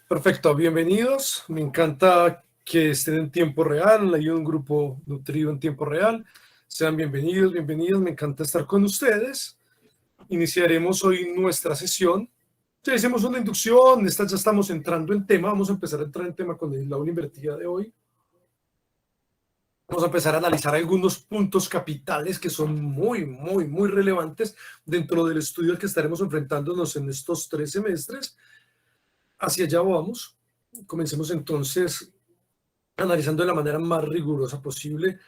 Perfecto, bienvenidos. Me encanta que estén en tiempo real. Hay un grupo nutrido en tiempo real. Sean bienvenidos, bienvenidos. Me encanta estar con ustedes. Iniciaremos hoy nuestra sesión. Ya hicimos una inducción, ya estamos entrando en tema. Vamos a empezar a entrar en tema con la aula invertida de hoy. Vamos a empezar a analizar algunos puntos capitales que son muy relevantes dentro del estudio al que estaremos enfrentándonos en estos 3 semestres. Hacia allá vamos. Comencemos entonces analizando de la manera más rigurosa posible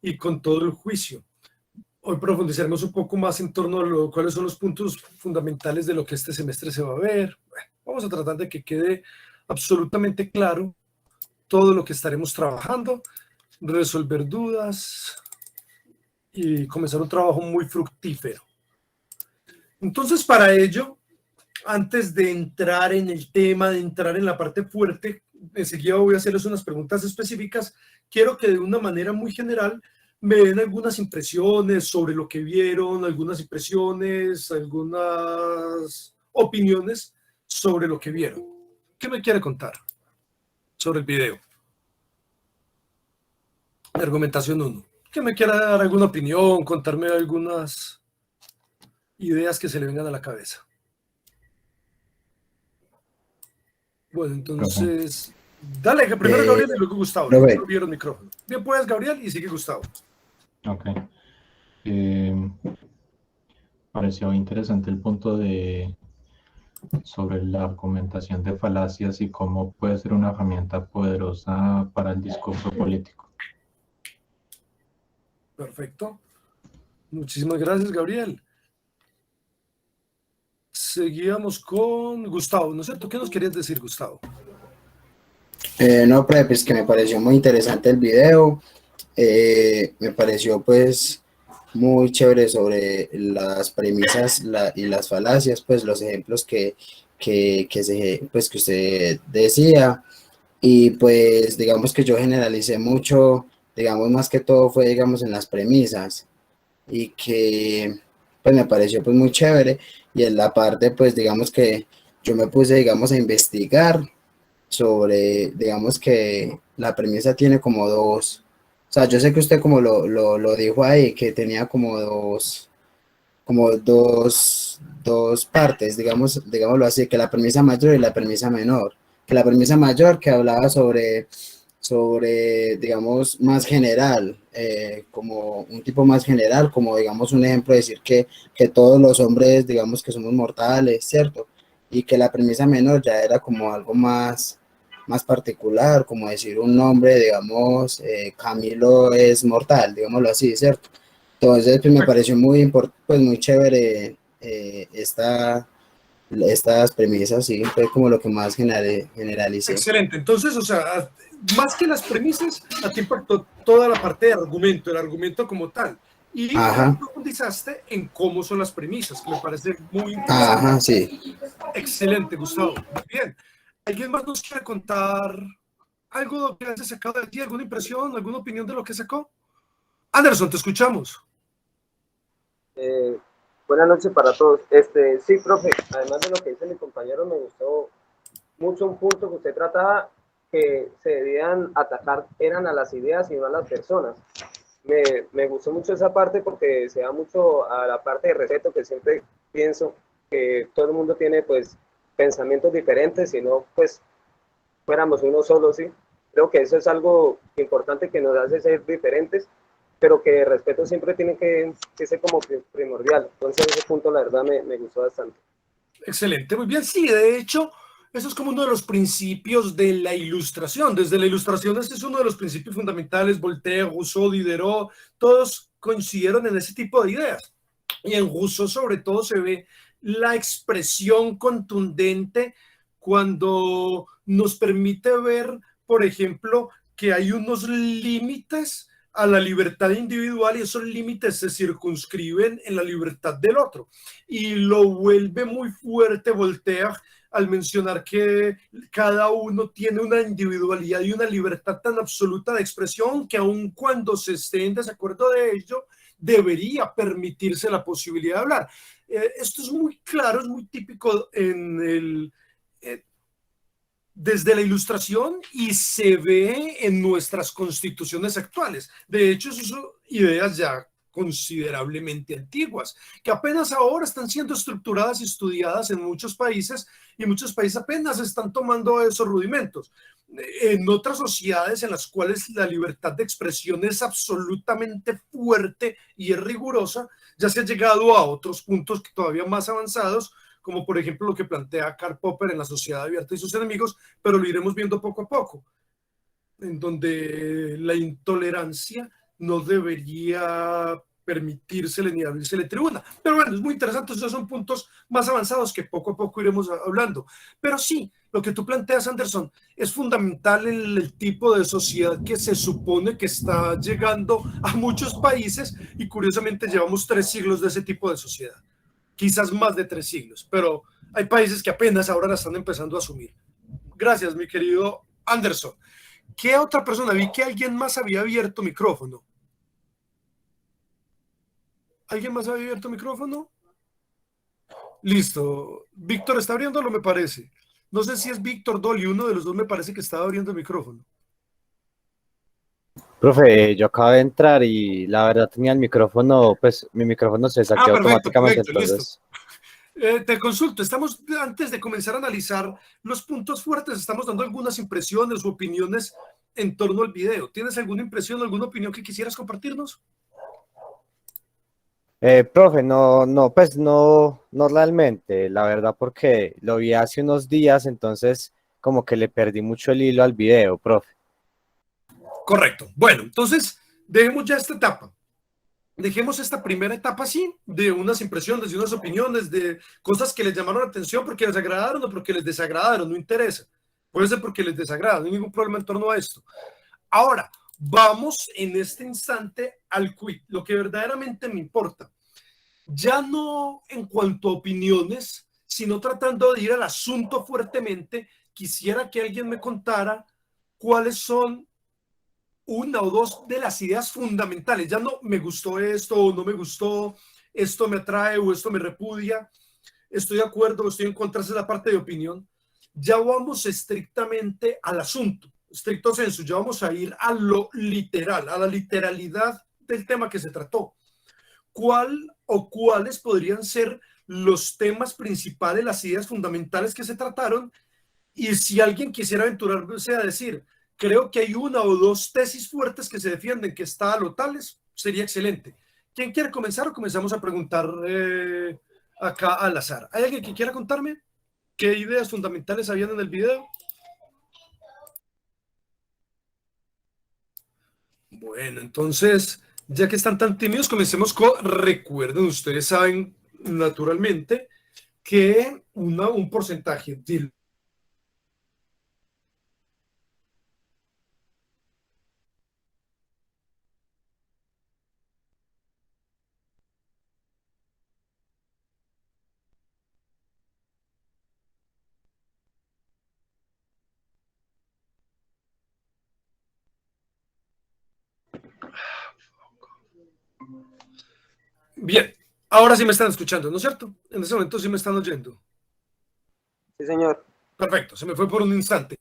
y con todo el juicio. Hoy profundizaremos un poco más en torno a cuáles son los puntos fundamentales de lo que este semestre se va a ver. Bueno, vamos a tratar de que quede absolutamente claro todo lo que estaremos trabajando, resolver dudas y comenzar un trabajo muy fructífero. Entonces, para ello, antes de entrar en el tema, de entrar en la parte fuerte, enseguida voy a hacerles unas preguntas específicas. Quiero que de una manera muy general me den algunas impresiones sobre lo que vieron, algunas impresiones, algunas opiniones sobre lo que vieron. ¿Qué me quiere contar sobre el video? Argumentación 1. ¿Qué me quiera dar alguna opinión, contarme algunas ideas que se le vengan a la cabeza? Bueno, entonces, dale, que primero Gabriel y luego Gustavo. Luego vieron el micrófono. Bien, pues, Gabriel, y sigue Gustavo. Ok. Pareció interesante el punto sobre la argumentación de falacias y cómo puede ser una herramienta poderosa para el discurso político. Perfecto. Muchísimas gracias, Gabriel. Seguíamos con Gustavo, ¿no es cierto? ¿Qué nos querías decir, Gustavo? No, pues que me pareció muy interesante el video. Me pareció pues muy chévere sobre las premisas y las falacias, pues los ejemplos pues, que usted decía. Y pues digamos que yo generalicé mucho, digamos más que todo fue digamos en las premisas y que pues me pareció pues muy chévere. Y en la parte pues digamos que yo me puse digamos a investigar sobre, digamos que la premisa tiene como dos, o sea, yo sé que usted como lo dijo ahí, que tenía como dos partes, digámoslo así, que la premisa mayor y la premisa menor, que la premisa mayor que hablaba sobre digamos, más general, como un tipo más general, como digamos un ejemplo, decir que todos los hombres, digamos que somos mortales, ¿cierto? Y que la premisa menor ya era como algo más particular, como decir un nombre, digamos, Camilo es mortal, digámoslo así, ¿cierto? Entonces, pues me pareció pues muy chévere estas premisas, sí, fue como lo que más generalicé. Excelente. Entonces, o sea, más que las premisas, a ti impactó toda la parte de argumento, el argumento como tal. Y profundizaste en cómo son las premisas, que me parece muy interesante. Ajá, sí. Excelente, Gustavo. Muy bien. ¿Alguien más nos quiere contar algo que haya sacado de aquí? ¿Alguna impresión, alguna opinión de lo que sacó? Anderson, te escuchamos. Buenas noches para todos. Sí, profe, además de lo que dice mi compañero, me gustó mucho un punto que usted trataba, que se debían atacar, eran a las ideas y no a las personas. Me gustó mucho esa parte porque se da mucho a la parte de respeto, que siempre pienso que todo el mundo tiene pues pensamientos diferentes, y no pues fuéramos uno solo, sí. Creo que eso es algo importante que nos hace ser diferentes, pero que el respeto siempre tiene que ser como primordial. Entonces ese punto la verdad me gustó bastante. Excelente, muy bien. Sí, de hecho, eso es como uno de los principios de la Ilustración. Desde la Ilustración ese es uno de los principios fundamentales. Voltaire, Rousseau, Diderot, todos coincidieron en ese tipo de ideas. Y en Rousseau sobre todo se ve la expresión contundente cuando nos permite ver, por ejemplo, que hay unos límites a la libertad individual y esos límites se circunscriben en la libertad del otro. Y lo vuelve muy fuerte Voltaire al mencionar que cada uno tiene una individualidad y una libertad tan absoluta de expresión que aun cuando se esté en desacuerdo de ello, debería permitirse la posibilidad de hablar. Esto es muy claro, es muy típico desde la Ilustración y se ve en nuestras constituciones actuales. De hecho, son ideas ya considerablemente antiguas, que apenas ahora están siendo estructuradas y estudiadas en muchos países, y muchos países apenas están tomando esos rudimentos. En otras sociedades en las cuales la libertad de expresión es absolutamente fuerte y es rigurosa, ya se ha llegado a otros puntos todavía más avanzados, como por ejemplo lo que plantea Karl Popper en La Sociedad Abierta y sus Enemigos, pero lo iremos viendo poco a poco, en donde la intolerancia no debería permitírsele ni abrírsele tribuna. Pero bueno, es muy interesante, esos son puntos más avanzados que poco a poco iremos hablando. Pero sí, lo que tú planteas, Anderson, es fundamental en el tipo de sociedad que se supone que está llegando a muchos países, y curiosamente llevamos 3 siglos de ese tipo de sociedad, quizás más de 3 siglos, pero hay países que apenas ahora la están empezando a asumir. Gracias, mi querido Anderson. ¿Qué otra persona? Vi que alguien más había abierto micrófono. ¿Alguien más había abierto micrófono? Listo. Víctor está abriéndolo, me parece. No sé si es Víctor Dolly, uno de los dos me parece que estaba abriendo el micrófono. Profe, yo acabo de entrar y la verdad tenía el micrófono, pues mi micrófono se desactivó automáticamente, perfecto, entonces... Te consulto, antes de comenzar a analizar los puntos fuertes, estamos dando algunas impresiones o opiniones en torno al video. ¿Tienes alguna impresión o alguna opinión que quisieras compartirnos? Profe, pues no realmente, la verdad, porque lo vi hace unos días, entonces como que le perdí mucho el hilo al video, profe. Correcto. Bueno, entonces dejemos ya esta etapa. Dejemos esta primera etapa así, de unas impresiones, de unas opiniones, de cosas que les llamaron la atención porque les agradaron o porque les desagradaron, no interesa. Puede ser porque les desagrada, no hay ningún problema en torno a esto. Ahora, vamos en este instante al quid, lo que verdaderamente me importa. Ya no en cuanto a opiniones, sino tratando de ir al asunto fuertemente, quisiera que alguien me contara cuáles son una o dos de las ideas fundamentales. Ya no me gustó esto o no me gustó, esto me atrae o esto me repudia, estoy de acuerdo o estoy en contra, esa es la parte de opinión. Ya vamos estrictamente al asunto, estricto sensu, ya vamos a ir a lo literal, a la literalidad del tema que se trató. ¿Cuál o cuáles podrían ser los temas principales, las ideas fundamentales que se trataron? Y si alguien quisiera aventurarse a decir, creo que hay una o dos tesis fuertes que se defienden que está a lo tales, sería excelente. ¿Quién quiere comenzar o comenzamos a preguntar acá al azar? ¿Hay alguien que quiera contarme qué ideas fundamentales habían en el video? Bueno, entonces, ya que están tan tímidos, comencemos con, recuerden, ustedes saben naturalmente que un porcentaje de Bien, ahora sí me están escuchando, ¿no es cierto? En ese momento sí me están oyendo. Sí, señor. Perfecto, se me fue por un instante.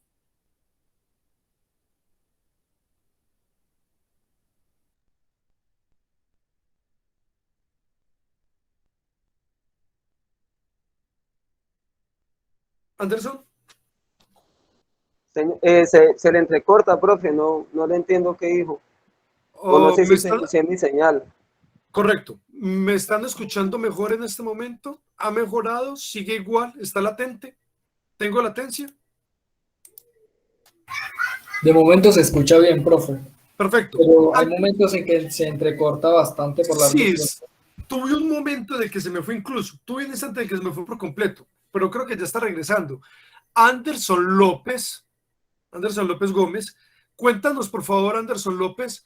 Anderson. Se le entrecorta, profe, no le entiendo qué dijo. O no sé si es mi señal. Correcto. ¿Me están escuchando mejor en este momento? ¿Ha mejorado? ¿Sigue igual? ¿Está latente? ¿Tengo latencia? De momento se escucha bien, profe. Perfecto. Pero hay momentos en que se entrecorta bastante por la Sí, reducción. tuve un momento en el que se me fue incluso. Tuve un instante en el que se me fue por completo, pero creo que ya está regresando. Anderson López Gómez, cuéntanos por favor, Anderson López,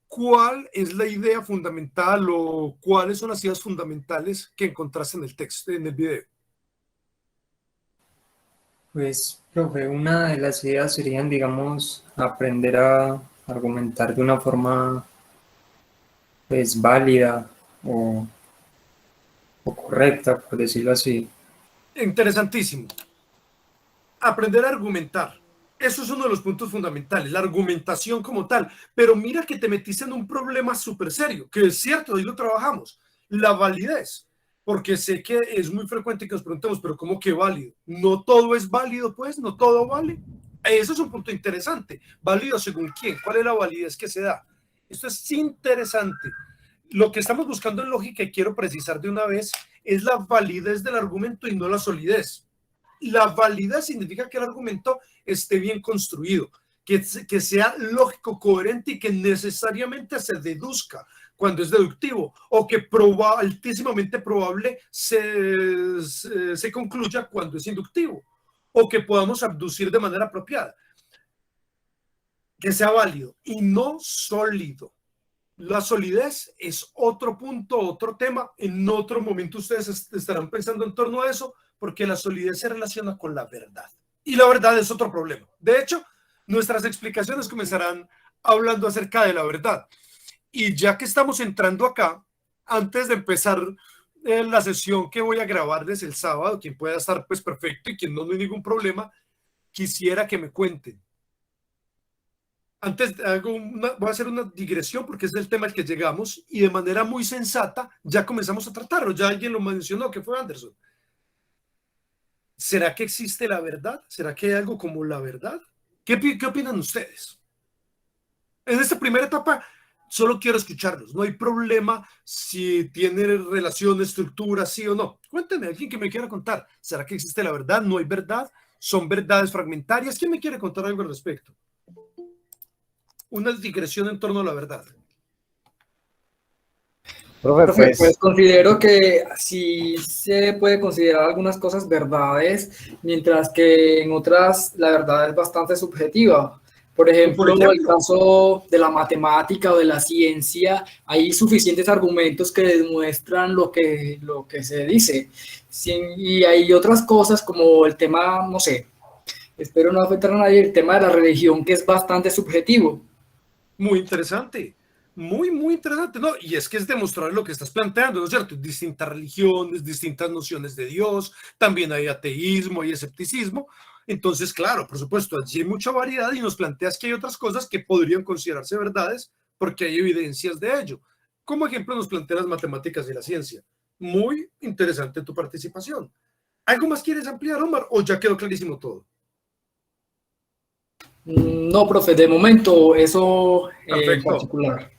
¿cuál es la idea fundamental o cuáles son las ideas fundamentales que encontraste en el texto, en el video? Pues, profe, una de las ideas serían, digamos, aprender a argumentar de una forma, pues, válida o correcta, por decirlo así. Interesantísimo. aprender a argumentar. Eso es uno de los puntos fundamentales, la argumentación como tal. Pero mira que te metiste en un problema súper serio, que es cierto, ahí lo trabajamos, la validez. Porque sé que es muy frecuente que nos preguntemos, pero ¿cómo que válido? No todo es válido, pues, no todo vale. Eso es un punto interesante. ¿Válido según quién? ¿Cuál es la validez que se da? Esto es interesante. Lo que estamos buscando en lógica, y quiero precisar de una vez, es la validez del argumento y no la solidez. La validez significa que el argumento esté bien construido, que sea lógico, coherente y que necesariamente se deduzca cuando es deductivo, o que altísimamente probable se concluya cuando es inductivo, o que podamos abducir de manera apropiada. Que sea válido y no sólido. La solidez es otro punto, otro tema. En otro momento ustedes estarán pensando en torno a eso, porque la solidez se relaciona con la verdad. Y la verdad es otro problema. De hecho, nuestras explicaciones comenzarán hablando acerca de la verdad. Y ya que estamos entrando acá, antes de empezar la sesión que voy a grabarles el sábado, quien pueda estar pues perfecto y quien no, no hay ningún problema, quisiera que me cuenten. Antes voy a hacer una digresión porque es el tema al que llegamos y de manera muy sensata ya comenzamos a tratarlo. Ya alguien lo mencionó, que fue Anderson. ¿Será que existe la verdad? ¿Será que hay algo como la verdad? ¿Qué opinan ustedes? En esta primera etapa solo quiero escucharlos. No hay problema si tiene relación, estructura, sí o no. Cuéntenme, alguien que me quiera contar. ¿Será que existe la verdad? ¿No hay verdad? ¿Son verdades fragmentarias? ¿Quién me quiere contar algo al respecto? Una digresión en torno a la verdad. Profe, Pues considero que sí se puede considerar algunas cosas verdades, mientras que en otras la verdad es bastante subjetiva. Por ejemplo, el caso de la matemática o de la ciencia, hay suficientes argumentos que demuestran lo que se dice. Sí, y hay otras cosas como el tema, no sé, espero no afectar a nadie, el tema de la religión, que es bastante subjetivo. Muy interesante, muy interesante, ¿no? Y es que es demostrar lo que estás planteando, ¿no es cierto? Distintas religiones, distintas nociones de Dios, también hay ateísmo, hay escepticismo. Entonces, claro, por supuesto, allí hay mucha variedad y nos planteas que hay otras cosas que podrían considerarse verdades porque hay evidencias de ello. Como ejemplo, nos planteas las matemáticas y la ciencia. Muy interesante tu participación. ¿Algo más quieres ampliar, Omar? ¿O ya quedó clarísimo todo? No, profe, de momento eso en particular.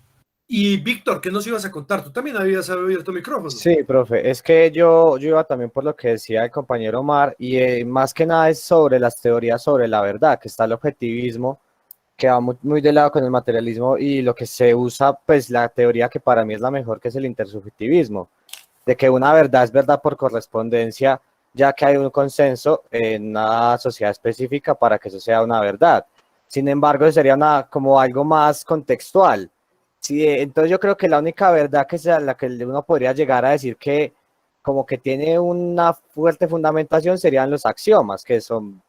Y Víctor, ¿qué nos ibas a contar? Tú también habías abierto micrófono. Sí, profe, es que yo iba también por lo que decía el compañero Omar, y más que nada es sobre las teorías sobre la verdad, que está el objetivismo, que va muy de lado con el materialismo, y lo que se usa, pues la teoría que para mí es la mejor, que es el intersubjetivismo, de que una verdad es verdad por correspondencia, ya que hay un consenso en una sociedad específica para que eso sea una verdad. Sin embargo, sería como algo más contextual. Sí, entonces yo creo que la única verdad que sea la que uno podría llegar a decir que como que tiene una fuerte fundamentación serían los axiomas, que son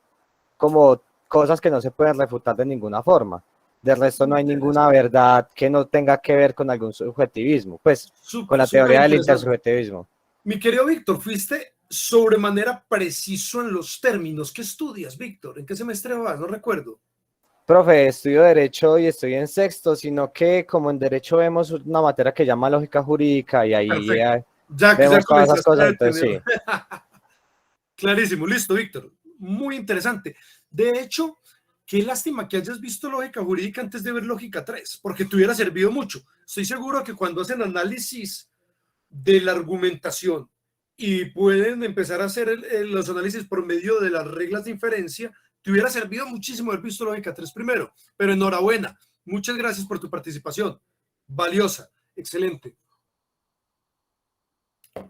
como cosas que no se pueden refutar de ninguna forma. De resto no hay ninguna verdad que no tenga que ver con algún subjetivismo, pues con la teoría del intersubjetivismo. Mi querido Víctor, fuiste sobremanera preciso en los términos. ¿Qué estudias, Víctor? ¿En qué semestre vas? No recuerdo. Profe, estudio Derecho y estoy en sexto, sino que como en Derecho vemos una materia que llama Lógica Jurídica y ahí vemos todas esas cosas, entonces sí. Clarísimo, listo, Víctor. Muy interesante. De hecho, qué lástima que hayas visto Lógica Jurídica antes de ver Lógica 3, porque te hubiera servido mucho. Estoy seguro que cuando hacen análisis de la argumentación y pueden empezar a hacer los análisis por medio de las reglas de inferencia, te hubiera servido muchísimo haber visto Lógica 3 primero, pero enhorabuena, muchas gracias por tu participación, valiosa, excelente.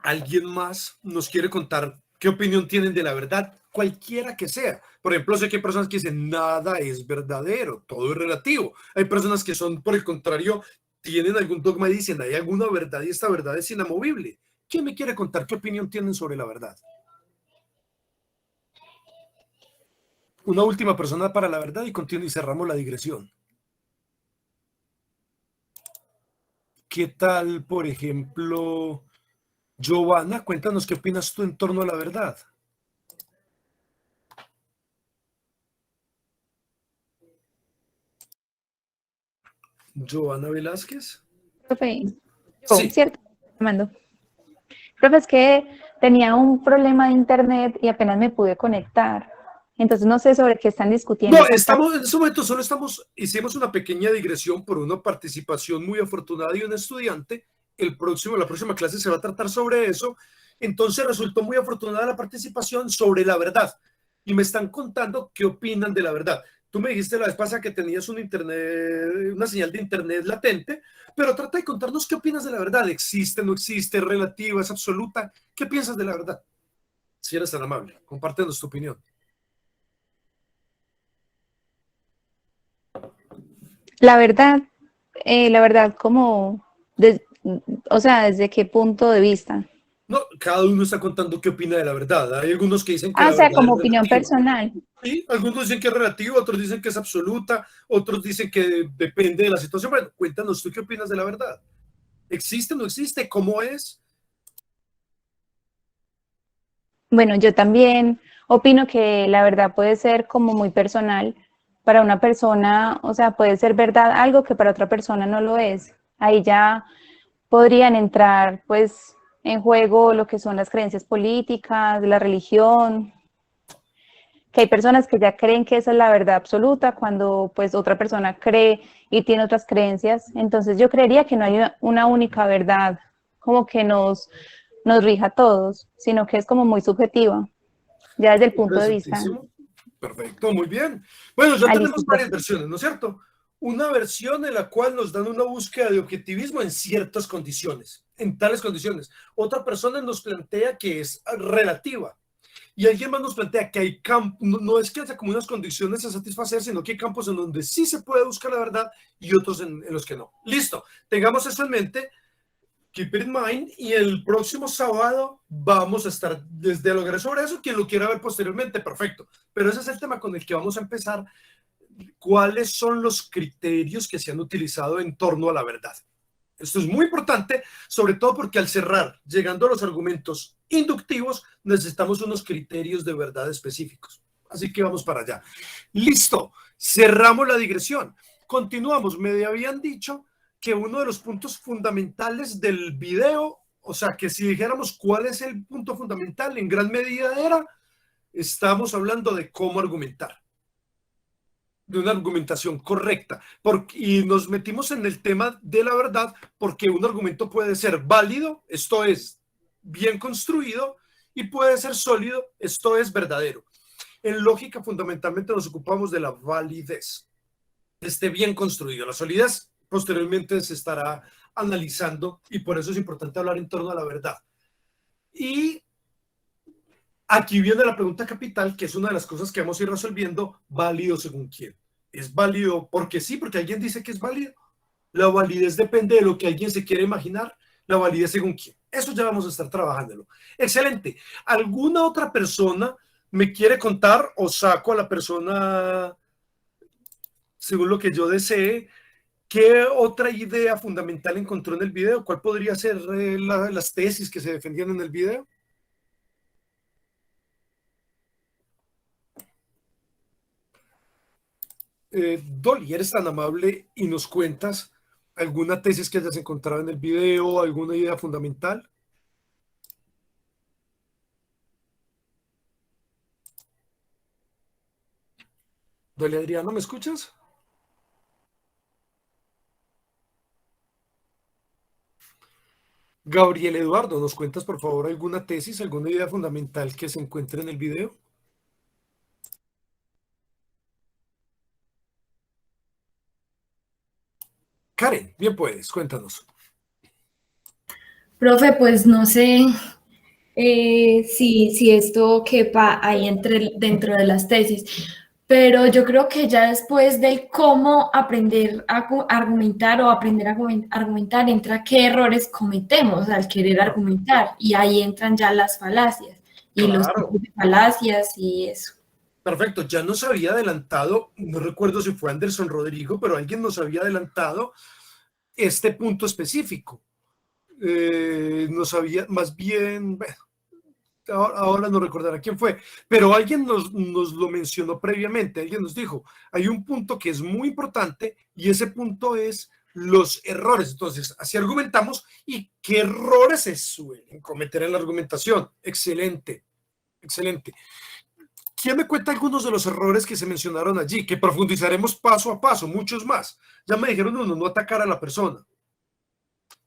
¿Alguien más nos quiere contar qué opinión tienen de la verdad? Cualquiera que sea. Por ejemplo, sé que hay personas que dicen nada es verdadero, todo es relativo. Hay personas que son, por el contrario, tienen algún dogma y dicen hay alguna verdad y esta verdad es inamovible. ¿Quién me quiere contar qué opinión tienen sobre la verdad? Una última persona para la verdad y cerramos la digresión. ¿Qué tal, por ejemplo, Giovanna? Cuéntanos qué opinas tú en torno a la verdad. Joana Velázquez. Profe, Sí. ¿cierto? Armando. Profe, es que tenía un problema de internet y apenas me pude conectar. Entonces no sé sobre qué están discutiendo. No, estamos, en este momento solo hicimos una pequeña digresión por una participación muy afortunada de un estudiante. La próxima clase se va a tratar sobre eso. Entonces resultó muy afortunada la participación sobre la verdad. Y me están contando qué opinan de la verdad. Tú me dijiste la vez pasada que tenías una señal de internet latente, pero trata de contarnos qué opinas de la verdad. ¿Existe, no existe, es relativa, es absoluta? ¿Qué piensas de la verdad? Si eres tan amable, compártenos tu opinión. La verdad, como, o sea, ¿desde qué punto de vista? No, cada uno está contando qué opina de la verdad. Hay algunos que dicen que Ah, la o sea, verdad como es opinión relativa. personal. Sí, algunos dicen que es relativa, otros dicen que es absoluta, otros dicen que depende de la situación. Bueno, cuéntanos tú qué opinas de la verdad. ¿Existe, no existe? ¿Cómo es? Bueno, yo también opino que la verdad puede ser como muy personal. Para una persona, o sea, puede ser verdad algo que para otra persona no lo es. Ahí ya podrían entrar, pues, en juego lo que son las creencias políticas, la religión, que hay personas que ya creen que esa es la verdad absoluta cuando, pues, otra persona cree y tiene otras creencias. Entonces, yo creería que no hay una única verdad como que nos rija a todos, sino que es como muy subjetiva, ya desde el punto de vista. Interesantísimo. Perfecto, muy bien. Bueno, ya tenemos Listo, varias profe. versiones, ¿no es cierto? Una versión en la cual nos dan una búsqueda de objetivismo en ciertas condiciones, en tales condiciones. Otra persona nos plantea que es relativa. Y alguien más nos plantea que hay campos, no es que haya como unas condiciones a satisfacer, sino que hay campos en donde sí se puede buscar la verdad y otros en los que no. Listo, tengamos eso en mente. Keep it in mind, y el próximo sábado vamos a estar dialogar sobre eso. Quien lo quiera ver posteriormente, perfecto. Pero ese es el tema con el que vamos a empezar. ¿Cuáles son los criterios que se han utilizado en torno a la verdad? Esto es muy importante, sobre todo porque al cerrar, llegando a los argumentos inductivos, necesitamos unos criterios de verdad específicos. Así que vamos para allá. Listo, cerramos la digresión. Continuamos. Me habían dicho que uno de los puntos fundamentales del video, o sea, que si dijéramos cuál es el punto fundamental, en gran medida estamos hablando de cómo argumentar, de una argumentación correcta, y nos metimos en el tema de la verdad porque un argumento puede ser válido, esto es bien construido, y puede ser sólido, esto es verdadero. En lógica fundamentalmente nos ocupamos de la validez, esté bien construido. La solidez posteriormente se estará analizando y por eso es importante hablar en torno a la verdad. Y aquí viene la pregunta capital, que es una de las cosas que vamos a ir resolviendo. ¿Válido según quién? ¿Es válido porque sí, porque alguien dice que es válido? La validez depende de lo que alguien se quiere imaginar. La validez según quién. Eso ya vamos a estar trabajándolo. Excelente. ¿Alguna otra persona me quiere contar o saco a la persona según lo que yo desee? ¿Qué otra idea fundamental encontró en el video? ¿Cuál podría ser las tesis que se defendían en el video? Dolly, eres tan amable y nos cuentas alguna tesis que hayas encontrado en el video, alguna idea fundamental. Dolly Adriano, ¿me escuchas? Gabriel Eduardo, ¿nos cuentas por favor alguna tesis, alguna idea fundamental que se encuentre en el video? Karen, bien puedes, cuéntanos. Profe, pues no sé si esto quepa ahí dentro de las tesis, pero yo creo que ya después del cómo aprender a argumentar o aprender a argumentar, entra qué errores cometemos al querer argumentar, y ahí entran ya las falacias y los tipos de falacias y eso. Perfecto, ya nos había adelantado, no recuerdo si fue Anderson Rodrigo, pero alguien nos había adelantado este punto específico. Nos había, más bien, bueno, ahora no recordará quién fue, pero alguien nos lo mencionó previamente. Alguien nos dijo, hay un punto que es muy importante y ese punto es los errores. Entonces, así argumentamos y qué errores se suelen cometer en la argumentación. Excelente, excelente. ¿Quién me cuenta algunos de los errores que se mencionaron allí? Que profundizaremos paso a paso, muchos más. Ya me dijeron uno, no atacar a la persona.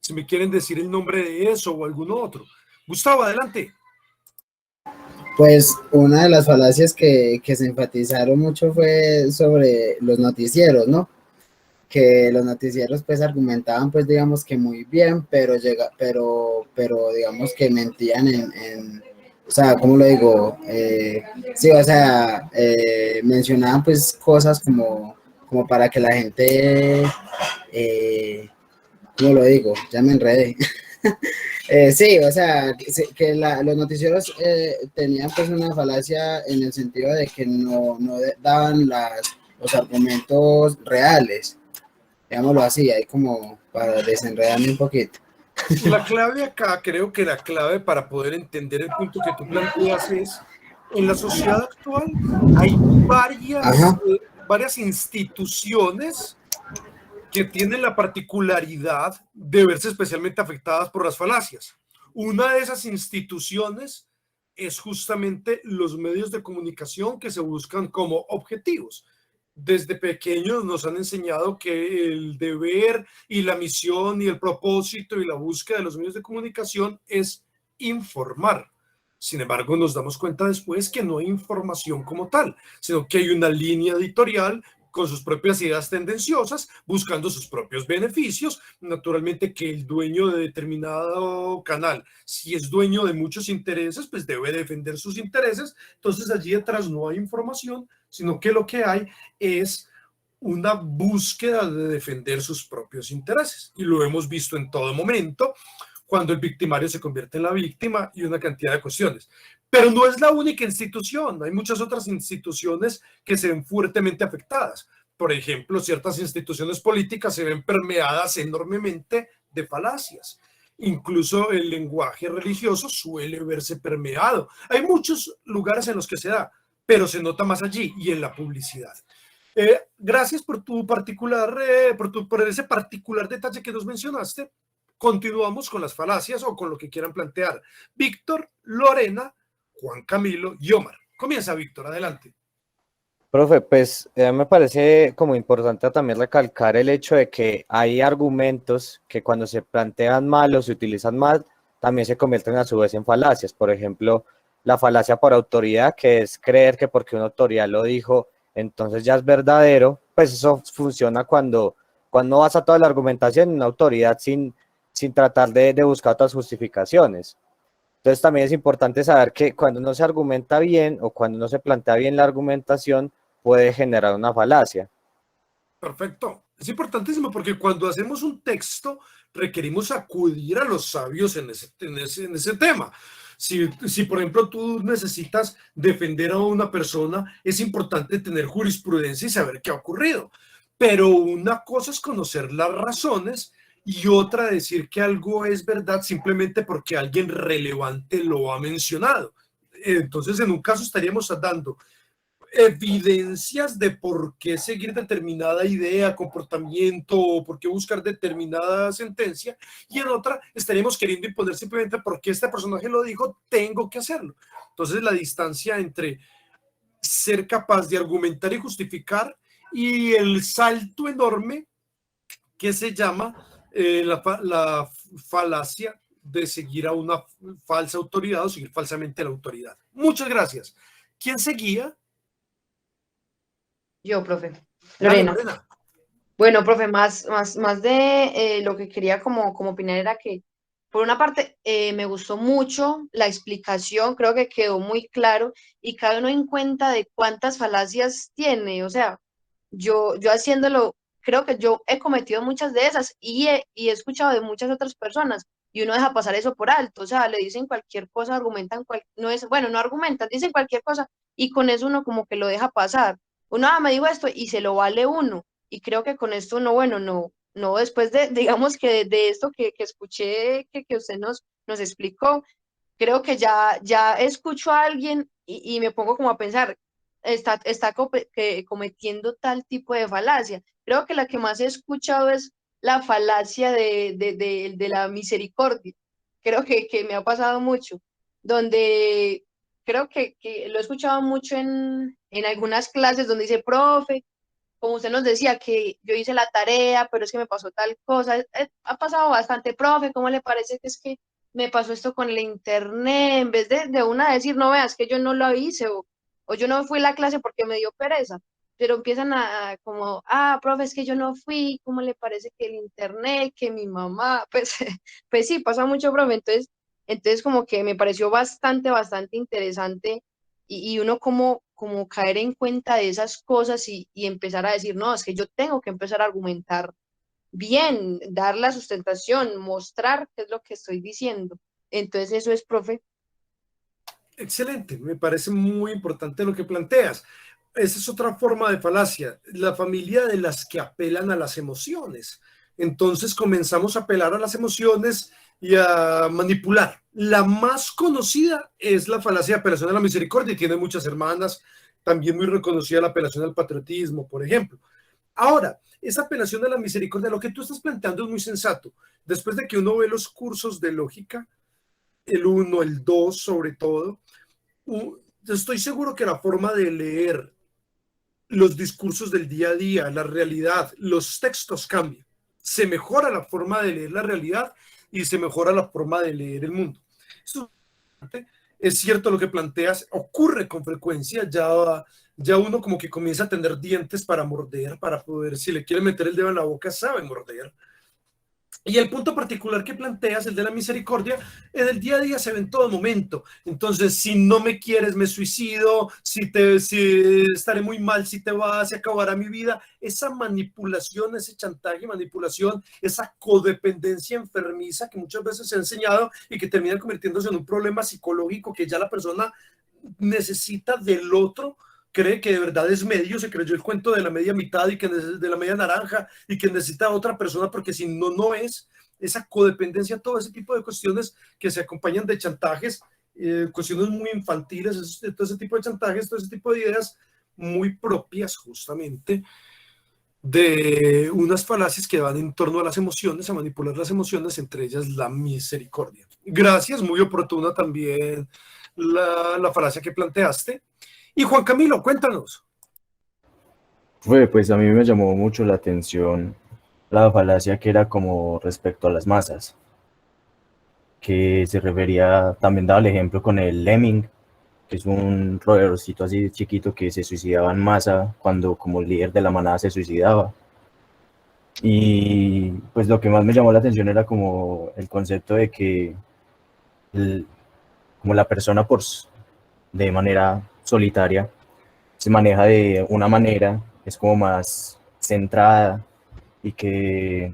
Si me quieren decir el nombre de eso o alguno otro. Gustavo, adelante. Pues una de las falacias que se enfatizaron mucho fue sobre los noticieros, ¿no? Que los noticieros pues argumentaban pues digamos que muy bien, pero digamos que mentían o sea, ¿cómo lo digo? Sí, o sea, mencionaban pues cosas como para que la gente, ¿cómo lo digo? Ya me enredé. Sí, o sea, los noticieros tenían pues una falacia en el sentido de que no daban los argumentos reales, digámoslo así, ahí como para desenredarme un poquito. Y la clave acá, creo que la clave para poder entender el punto que tú planteas es, en la sociedad actual hay varias instituciones que tienen la particularidad de verse especialmente afectadas por las falacias. Una de esas instituciones es justamente los medios de comunicación que se buscan como objetivos. Desde pequeños nos han enseñado que el deber y la misión y el propósito y la búsqueda de los medios de comunicación es informar. Sin embargo, nos damos cuenta después que no hay información como tal, sino que hay una línea editorial con sus propias ideas tendenciosas, buscando sus propios beneficios. Naturalmente que el dueño de determinado canal, si es dueño de muchos intereses, pues debe defender sus intereses. Entonces allí detrás no hay información, sino que lo que hay es una búsqueda de defender sus propios intereses. Y lo hemos visto en todo momento, cuando el victimario se convierte en la víctima y una cantidad de cuestiones. Pero no es la única institución, hay muchas otras instituciones que se ven fuertemente afectadas. Por ejemplo, ciertas instituciones políticas se ven permeadas enormemente de falacias. Incluso el lenguaje religioso suele verse permeado. Hay muchos lugares en los que se da, pero se nota más allí y en la publicidad. Gracias por tu particular, por ese particular detalle que nos mencionaste. Continuamos con las falacias o con lo que quieran plantear. Víctor, Lorena, Juan Camilo y Omar. Comienza, Víctor, adelante. Profe, pues me parece como importante también recalcar el hecho de que hay argumentos que cuando se plantean mal o se utilizan mal, también se convierten a su vez en falacias. Por ejemplo, la falacia por autoridad, que es creer que porque una autoridad lo dijo, entonces ya es verdadero. Pues eso funciona cuando basa toda la argumentación en una autoridad sin tratar de buscar otras justificaciones. Entonces también es importante saber que cuando no se argumenta bien o cuando no se plantea bien la argumentación, puede generar una falacia. Perfecto. Es importantísimo porque cuando hacemos un texto requerimos acudir a los sabios en ese tema. Si, por ejemplo, tú necesitas defender a una persona, es importante tener jurisprudencia y saber qué ha ocurrido. Pero una cosa es conocer las razones y otra decir que algo es verdad simplemente porque alguien relevante lo ha mencionado. Entonces, en un caso estaríamos dando evidencias de por qué seguir determinada idea, comportamiento o por qué buscar determinada sentencia, y en otra estaríamos queriendo imponer simplemente porque este personaje lo dijo, tengo que hacerlo. Entonces la distancia entre ser capaz de argumentar y justificar y el salto enorme que se llama la falacia de seguir a una falsa autoridad o seguir falsamente a la autoridad. Muchas gracias. ¿Quién seguía? Yo, profe. Dale, Lorena. Lorena. Bueno, profe, más de lo que quería como opinar era que, por una parte, me gustó mucho la explicación, creo que quedó muy claro y cada uno en cuenta de cuántas falacias tiene. O sea, yo haciéndolo, creo que yo he cometido muchas de esas y he escuchado de muchas otras personas y uno deja pasar eso por alto. O sea, le dicen cualquier cosa, argumentan, no argumentan, dicen cualquier cosa y con eso uno como que lo deja pasar. Uno me dijo esto y se lo vale uno. Y creo que con esto uno, bueno, no después de, digamos que de esto que escuché, que usted nos explicó, creo que ya escucho a alguien y me pongo como a pensar, está cometiendo tal tipo de falacia. Creo que la que más he escuchado es la falacia de la misericordia. Creo que me ha pasado mucho, donde creo que lo he escuchado mucho en algunas clases donde dice, profe, como usted nos decía, que yo hice la tarea, pero es que me pasó tal cosa. Ha pasado bastante, profe, ¿cómo le parece que es que me pasó esto con el internet? En vez de una decir, no veas que yo no lo hice, o yo no fui a la clase porque me dio pereza, pero empiezan como, profe, es que yo no fui, ¿cómo le parece que el internet, que mi mamá? Pues, pues sí, pasa mucho, profe. Entonces como que me pareció bastante interesante y uno como caer en cuenta de esas cosas y empezar a decir, no, es que yo tengo que empezar a argumentar bien, dar la sustentación, mostrar qué es lo que estoy diciendo. Entonces eso es, profe. Excelente, me parece muy importante lo que planteas. Esa es otra forma de falacia, la familia de las que apelan a las emociones. Entonces comenzamos a apelar a las emociones y a manipular. La más conocida es la falacia de apelación a la misericordia y tiene muchas hermanas, también muy reconocida la apelación al patriotismo, por ejemplo. Ahora, esa apelación a la misericordia, lo que tú estás planteando es muy sensato. Después de que uno ve los cursos de lógica, el 1, el 2 sobre todo, estoy seguro que la forma de leer los discursos del día a día, la realidad, los textos cambian. Se mejora la forma de leer la realidad y se mejora la forma de leer el mundo. Esto es cierto lo que planteas, ocurre con frecuencia, ya uno como que comienza a tener dientes para morder, para poder, si le quiere meter el dedo en la boca, sabe morder. Y el punto particular que planteas, el de la misericordia, en el día a día se ve en todo momento. Entonces, si no me quieres, me suicido, si estaré muy mal, si te vas, se acabará mi vida. Esa manipulación, ese chantaje, manipulación, esa codependencia enfermiza que muchas veces se ha enseñado y que termina convirtiéndose en un problema psicológico que ya la persona necesita del otro, cree que de verdad es medio, se creyó el cuento de la media mitad y que de la media naranja y que necesita a otra persona porque si no, no es. Esa codependencia, todo ese tipo de cuestiones que se acompañan de chantajes, cuestiones muy infantiles, todo ese tipo de chantajes, todo ese tipo de ideas muy propias justamente de unas falacias que van en torno a las emociones, a manipular las emociones, entre ellas la misericordia. Gracias, muy oportuna también la falacia que planteaste. Y Juan Camilo, cuéntanos. Pues a mí me llamó mucho la atención la falacia que era como respecto a las masas, que se refería, también daba el ejemplo con el lemming, que es un roedorcito así chiquito que se suicidaba en masa cuando como líder de la manada se suicidaba. Y pues lo que más me llamó la atención era como el concepto de que como la persona de manera solitaria se maneja de una manera, es como más centrada y que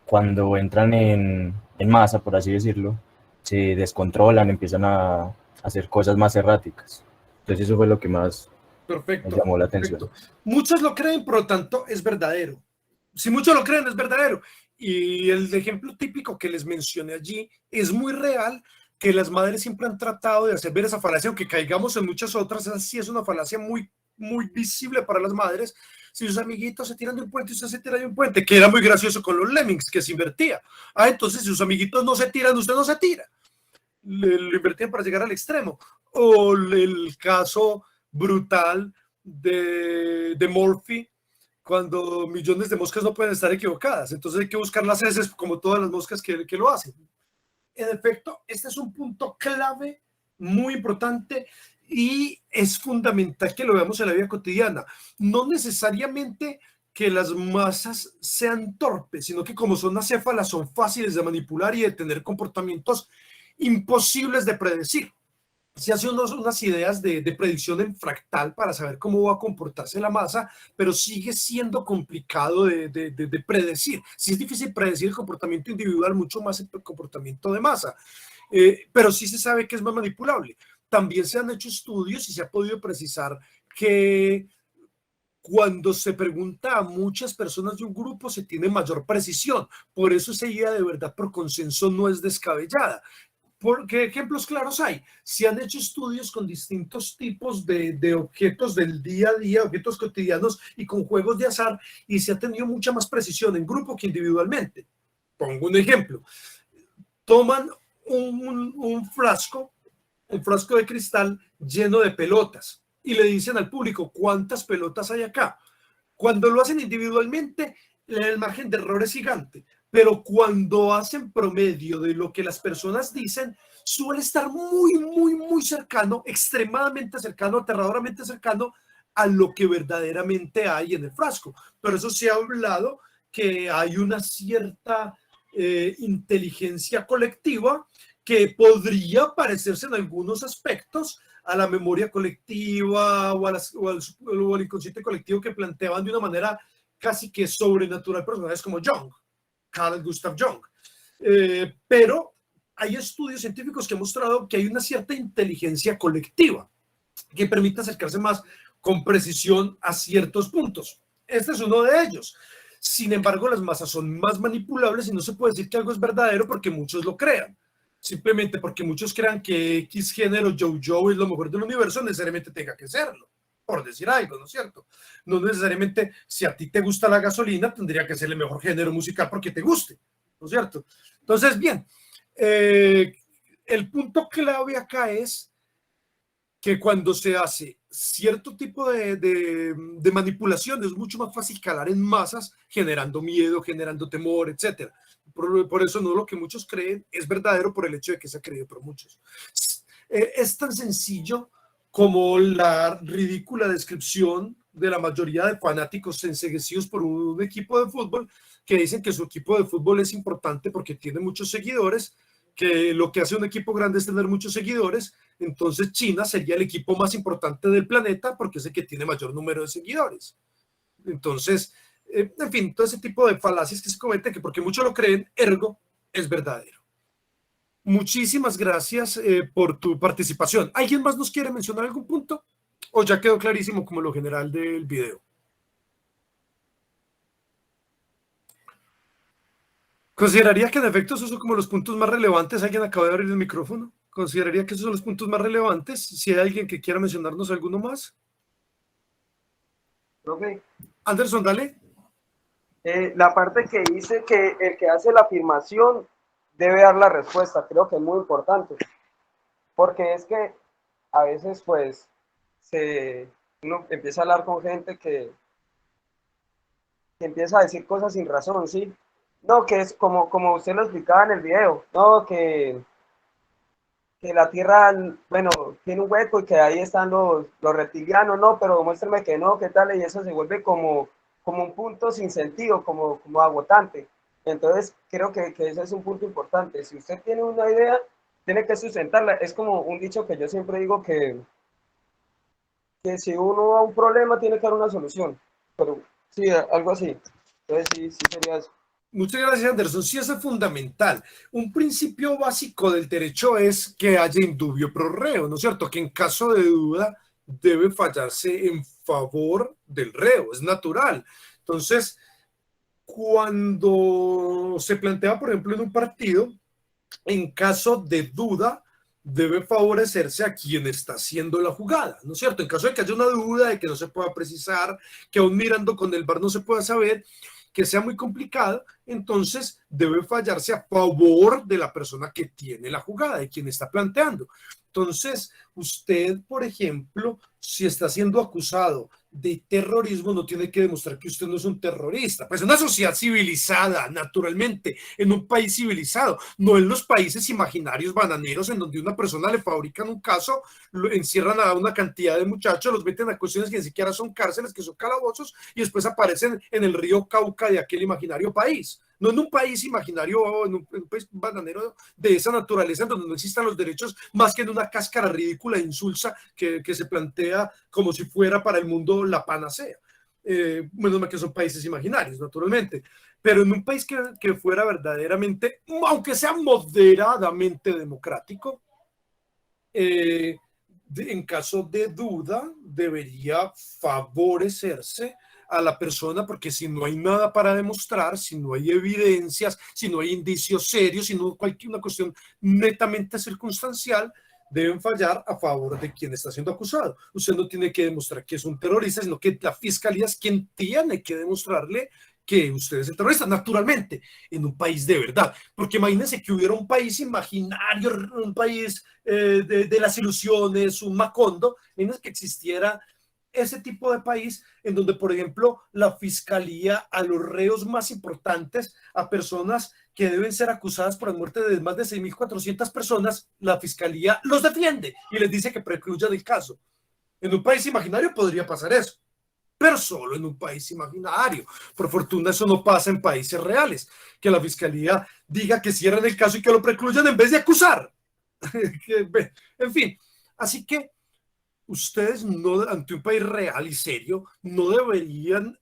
cuando entran en masa, por así decirlo, se descontrolan, empiezan a hacer cosas más erráticas. Entonces eso fue lo que más me llamó la atención. Muchos lo creen, por lo tanto es verdadero. Si muchos lo creen, es verdadero. Y el ejemplo típico que les mencioné allí es muy real, que las madres siempre han tratado de hacer ver esa falacia, aunque caigamos en muchas otras, así es una falacia muy, muy visible para las madres. Si sus amiguitos se tiran de un puente, usted se tira de un puente, que era muy gracioso con los lemmings, que se invertía. Entonces si sus amiguitos no se tiran, usted no se tira. Lo invertían para llegar al extremo. O el caso brutal de Murphy, cuando millones de moscas no pueden estar equivocadas. Entonces hay que buscar las heces como todas las moscas que lo hacen. En efecto, este es un punto clave, muy importante, y es fundamental que lo veamos en la vida cotidiana. No necesariamente que las masas sean torpes, sino que como son acéfalas, son fáciles de manipular y de tener comportamientos imposibles de predecir. Se hace unas ideas de predicción en fractal para saber cómo va a comportarse la masa, pero sigue siendo complicado de predecir. Sí es difícil predecir el comportamiento individual, mucho más el comportamiento de masa, pero sí se sabe que es más manipulable. También se han hecho estudios y se ha podido precisar que cuando se pregunta a muchas personas de un grupo se tiene mayor precisión. Por eso esa idea de verdad por consenso no es descabellada. ¿Qué ejemplos claros hay? Se han hecho estudios con distintos tipos de objetos del día a día, objetos cotidianos y con juegos de azar, y se ha tenido mucha más precisión en grupo que individualmente. Pongo un ejemplo. Toman un frasco de cristal lleno de pelotas y le dicen al público cuántas pelotas hay acá. Cuando lo hacen individualmente, el margen de error es gigante, pero cuando hacen promedio de lo que las personas dicen, suele estar muy, muy, muy cercano, extremadamente cercano, aterradoramente cercano a lo que verdaderamente hay en el frasco. Por eso se ha hablado que hay una cierta inteligencia colectiva que podría parecerse en algunos aspectos a la memoria colectiva o al inconsciente colectivo que planteaban de una manera casi que sobrenatural personajes como Jung, Carl Gustav Jung. Pero hay estudios científicos que han mostrado que hay una cierta inteligencia colectiva que permite acercarse más con precisión a ciertos puntos. Este es uno de ellos. Sin embargo, las masas son más manipulables y no se puede decir que algo es verdadero porque muchos lo crean. Simplemente porque muchos crean que X género JoJo es lo mejor del universo, necesariamente tenga que serlo, por decir algo, ¿no es cierto? No necesariamente, si a ti te gusta la gasolina, tendría que ser el mejor género musical porque te guste, ¿no es cierto? Entonces, bien, el punto clave acá es que cuando se hace cierto tipo de manipulación es mucho más fácil calar en masas, generando miedo, generando temor, etc. Por eso no lo que muchos creen es verdadero por el hecho de que se ha creído por muchos. Es tan sencillo como la ridícula descripción de la mayoría de fanáticos enceguecidos por un equipo de fútbol que dicen que su equipo de fútbol es importante porque tiene muchos seguidores, que lo que hace un equipo grande es tener muchos seguidores. Entonces China sería el equipo más importante del planeta porque es el que tiene mayor número de seguidores. Entonces, en fin, todo ese tipo de falacias que se cometen, que porque muchos lo creen, ergo es verdadero. Muchísimas gracias por tu participación. ¿Alguien más nos quiere mencionar algún punto? ¿O ya quedó clarísimo como lo general del video? ¿Consideraría que en efecto esos son como los puntos más relevantes? ¿Alguien acaba de abrir el micrófono? ¿Consideraría que esos son los puntos más relevantes? Si hay alguien que quiera mencionarnos alguno más. Profe, Anderson, dale. la parte que dice que el que hace la afirmación debe dar la respuesta, creo que es muy importante, porque es que a veces pues uno empieza a hablar con gente que empieza a decir cosas sin razón, ¿sí? No, que es como usted lo explicaba en el video, no, que la Tierra, bueno, tiene un hueco y que ahí están los reptilianos, no, pero muéstrame que no, qué tal, y eso se vuelve como un punto sin sentido, como agotante. Entonces, creo que ese es un punto importante. Si usted tiene una idea, tiene que sustentarla. Es como un dicho que yo siempre digo que si uno va a un problema, tiene que dar una solución. Pero sí, algo así. Entonces, sí sería eso. Muchas gracias, Anderson. Sí, eso es fundamental. Un principio básico del derecho es que haya indubio pro reo, ¿no es cierto? Que en caso de duda debe fallarse en favor del reo, es natural. Entonces, cuando se plantea, por ejemplo, en un partido, en caso de duda, debe favorecerse a quien está haciendo la jugada, ¿no es cierto? En caso de que haya una duda, de que no se pueda precisar, que aún mirando con el VAR no se pueda saber, que sea muy complicado, entonces debe fallarse a favor de la persona que tiene la jugada, de quien está planteando. Entonces, usted, por ejemplo, si está siendo acusado de terrorismo, no tiene que demostrar que usted no es un terrorista. Pues en una sociedad civilizada, naturalmente, en un país civilizado, no en los países imaginarios bananeros en donde una persona le fabrican un caso, lo encierran a una cantidad de muchachos, los meten a cuestiones que ni siquiera son cárceles, que son calabozos, y después aparecen en el río Cauca de aquel imaginario país. No en un país imaginario, en un país bananero de esa naturaleza, en donde no existan los derechos, más que en una cáscara ridícula e insulsa que se plantea como si fuera para el mundo la panacea. Menos mal que son países imaginarios, naturalmente. Pero en un país que fuera verdaderamente, aunque sea moderadamente democrático, en caso de duda, debería favorecerse a la persona, porque si no hay nada para demostrar, si no hay evidencias, si no hay indicios serios, si no cualquier una cuestión netamente circunstancial, deben fallar a favor de quien está siendo acusado. Usted no tiene que demostrar que es un terrorista, sino que la fiscalía es quien tiene que demostrarle que usted es el terrorista, naturalmente, en un país de verdad. Porque imagínense que hubiera un país imaginario, un país de las ilusiones, un Macondo, imagínense que existiera ese tipo de país en donde, por ejemplo, la fiscalía a los reos más importantes, a personas que deben ser acusadas por la muerte de más de 6.400 personas, la fiscalía los defiende y les dice que precluyan el caso. En un país imaginario podría pasar eso, pero solo en un país imaginario. Por fortuna eso no pasa en países reales, que la fiscalía diga que cierren el caso y que lo precluyan en vez de acusar. En fin, así que ustedes no, ante un país real y serio, no deberían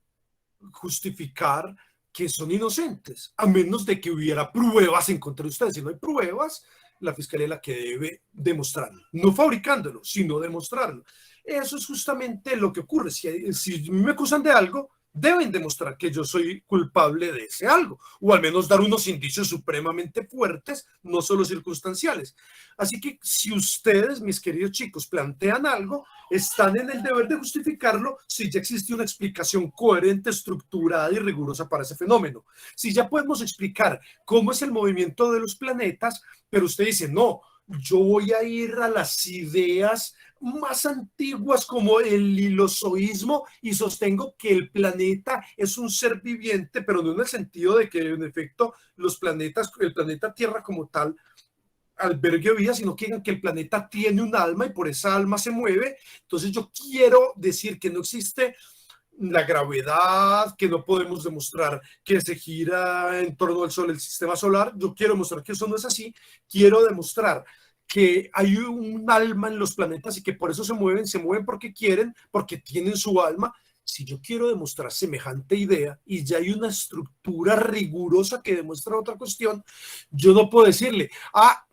justificar que son inocentes, a menos de que hubiera pruebas en contra de ustedes. Si no hay pruebas, la fiscalía es la que debe demostrarlo, no fabricándolo, sino demostrarlo. Eso es justamente lo que ocurre. Si me acusan de algo, deben demostrar que yo soy culpable de ese algo, o al menos dar unos indicios supremamente fuertes, no solo circunstanciales. Así que si ustedes, mis queridos chicos, plantean algo, están en el deber de justificarlo si ya existe una explicación coherente, estructurada y rigurosa para ese fenómeno. Si ya podemos explicar cómo es el movimiento de los planetas, pero usted dice, no, yo voy a ir a las ideas más antiguas como el lilozoísmo y sostengo que el planeta es un ser viviente, pero no en el sentido de que en efecto los planetas, el planeta Tierra como tal, albergue vida, sino que el planeta tiene un alma y por esa alma se mueve. Entonces yo quiero decir que no existe la gravedad, que no podemos demostrar que se gira en torno al Sol el sistema solar. Yo quiero mostrar que eso no es así. Quiero demostrar que hay un alma en los planetas y que por eso se mueven porque quieren, porque tienen su alma. Si yo quiero demostrar semejante idea y ya hay una estructura rigurosa que demuestra otra cuestión, yo no puedo decirle,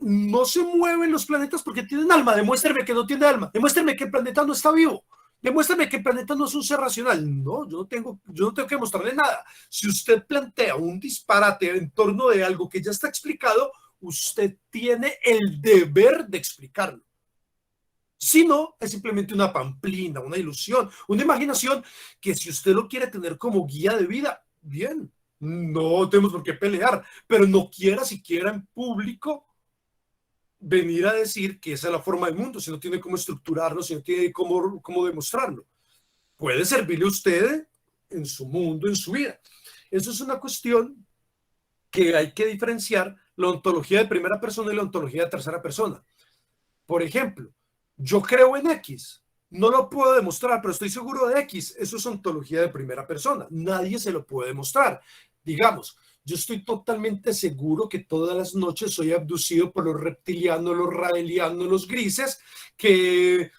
no se mueven los planetas porque tienen alma, demuéstrame que no tiene alma, demuéstrame que el planeta no está vivo, demuéstrame que el planeta no es un ser racional. No, yo no tengo que mostrarle nada. Si usted plantea un disparate en torno de algo que ya está explicado, usted tiene el deber de explicarlo. Si no, es simplemente una pamplina, una ilusión, una imaginación que si usted lo quiere tener como guía de vida, bien, no tenemos por qué pelear, pero no quiera siquiera en público venir a decir que esa es la forma del mundo, si no tiene cómo estructurarlo, si no tiene cómo demostrarlo. Puede servirle a usted en su mundo, en su vida. Eso es una cuestión que hay que diferenciar la ontología de primera persona y la ontología de tercera persona. Por ejemplo, yo creo en X, no lo puedo demostrar, pero estoy seguro de X. Eso es ontología de primera persona. Nadie se lo puede demostrar. Digamos, yo estoy totalmente seguro que todas las noches soy abducido por los reptilianos, los raelianos, los grises, que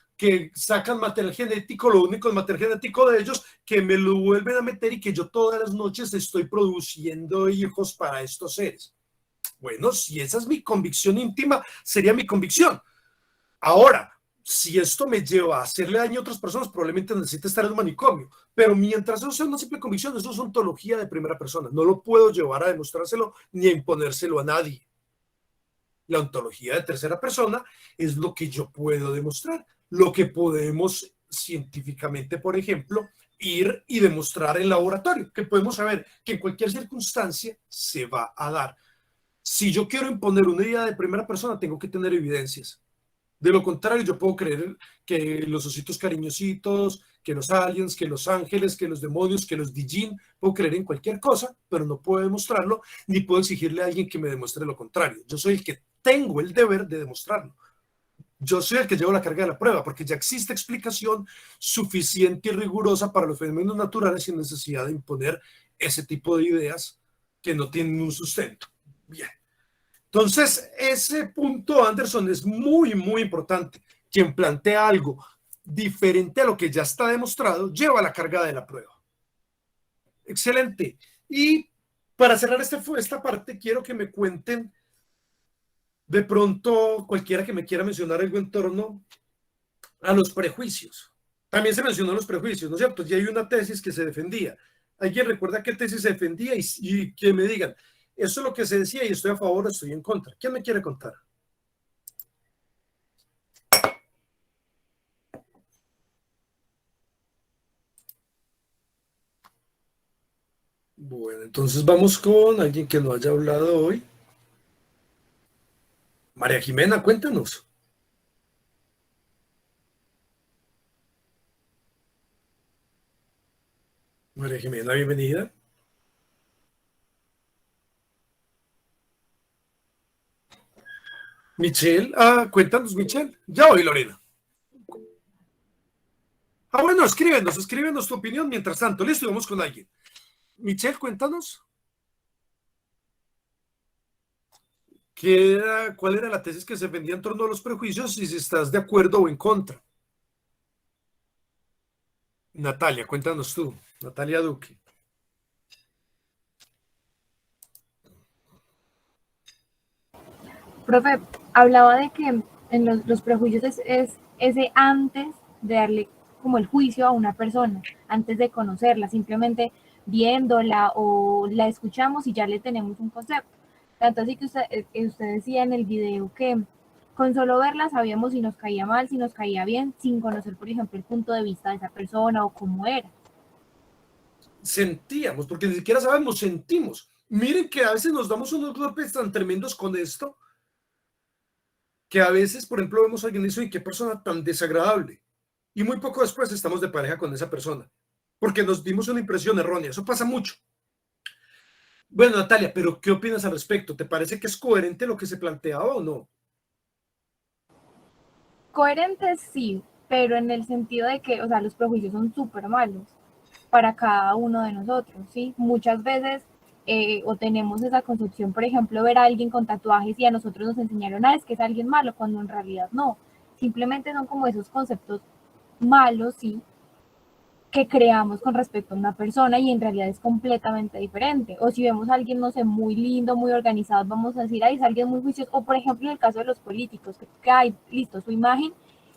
sacan material genético, lo único material genético de ellos, que me lo vuelven a meter y que yo todas las noches estoy produciendo hijos para estos seres. Bueno, si esa es mi convicción íntima, sería mi convicción. Ahora, si esto me lleva a hacerle daño a otras personas, probablemente necesite estar en un manicomio. Pero mientras eso sea una simple convicción, eso es ontología de primera persona. No lo puedo llevar a demostrárselo ni a imponérselo a nadie. La ontología de tercera persona es lo que yo puedo demostrar, lo que podemos científicamente, por ejemplo, ir y demostrar en laboratorio, que podemos saber que en cualquier circunstancia se va a dar. Si yo quiero imponer una idea de primera persona, tengo que tener evidencias. De lo contrario, yo puedo creer que los ositos cariñositos, que los aliens, que los ángeles, que los demonios, que los Dijin, puedo creer en cualquier cosa, pero no puedo demostrarlo, ni puedo exigirle a alguien que me demuestre lo contrario. Yo soy el que tengo el deber de demostrarlo. Yo soy el que llevo la carga de la prueba, porque ya existe explicación suficiente y rigurosa para los fenómenos naturales sin necesidad de imponer ese tipo de ideas que no tienen un sustento. Bien. Entonces, ese punto, Anderson, es muy, muy importante. Quien plantea algo diferente a lo que ya está demostrado, lleva la carga de la prueba. Excelente. Y para cerrar esta parte, quiero que me cuenten, de pronto, cualquiera que me quiera mencionar algo en torno a los prejuicios. También se mencionó los prejuicios, ¿no es cierto? Y hay una tesis que se defendía. ¿Alguien recuerda qué tesis se defendía? Y que me digan, eso es lo que se decía y estoy a favor o estoy en contra. ¿Quién me quiere contar? Bueno, entonces vamos con alguien que no haya hablado hoy. María Jimena, cuéntanos. María Jimena, bienvenida. Michelle, cuéntanos, Michelle. Ya oí, Lorena. Bueno, escríbenos tu opinión mientras tanto. Listo, vamos con alguien. Michelle, cuéntanos. ¿Cuál era la tesis que se vendía en torno a los prejuicios y si estás de acuerdo o en contra? Natalia, cuéntanos tú. Natalia Duque. Profe, hablaba de que en los prejuicios es ese antes de darle como el juicio a una persona, antes de conocerla, simplemente viéndola o la escuchamos y ya le tenemos un concepto. Tanto así que usted decía en el video que con solo verla sabíamos si nos caía mal, si nos caía bien, sin conocer, por ejemplo, el punto de vista de esa persona o cómo era. Sentíamos, porque ni siquiera sabemos, sentimos. Miren que a veces nos damos unos golpes tan tremendos con esto, que a veces, por ejemplo, vemos a alguien y dice, qué persona tan desagradable. Y muy poco después estamos de pareja con esa persona, porque nos dimos una impresión errónea. Eso pasa mucho. Bueno, Natalia, pero ¿qué opinas al respecto? ¿Te parece que es coherente lo que se planteaba o no? Coherente sí, pero en el sentido de que, o sea, los prejuicios son súper malos para cada uno de nosotros, ¿sí? Muchas veces o tenemos esa concepción, por ejemplo, ver a alguien con tatuajes y a nosotros nos enseñaron, es que es alguien malo, cuando en realidad no. Simplemente son como esos conceptos malos, sí, que creamos con respecto a una persona y en realidad es completamente diferente. O si vemos a alguien, no sé, muy lindo, muy organizado, vamos a decir, es alguien muy juicioso. O por ejemplo, en el caso de los políticos, que hay, listo, su imagen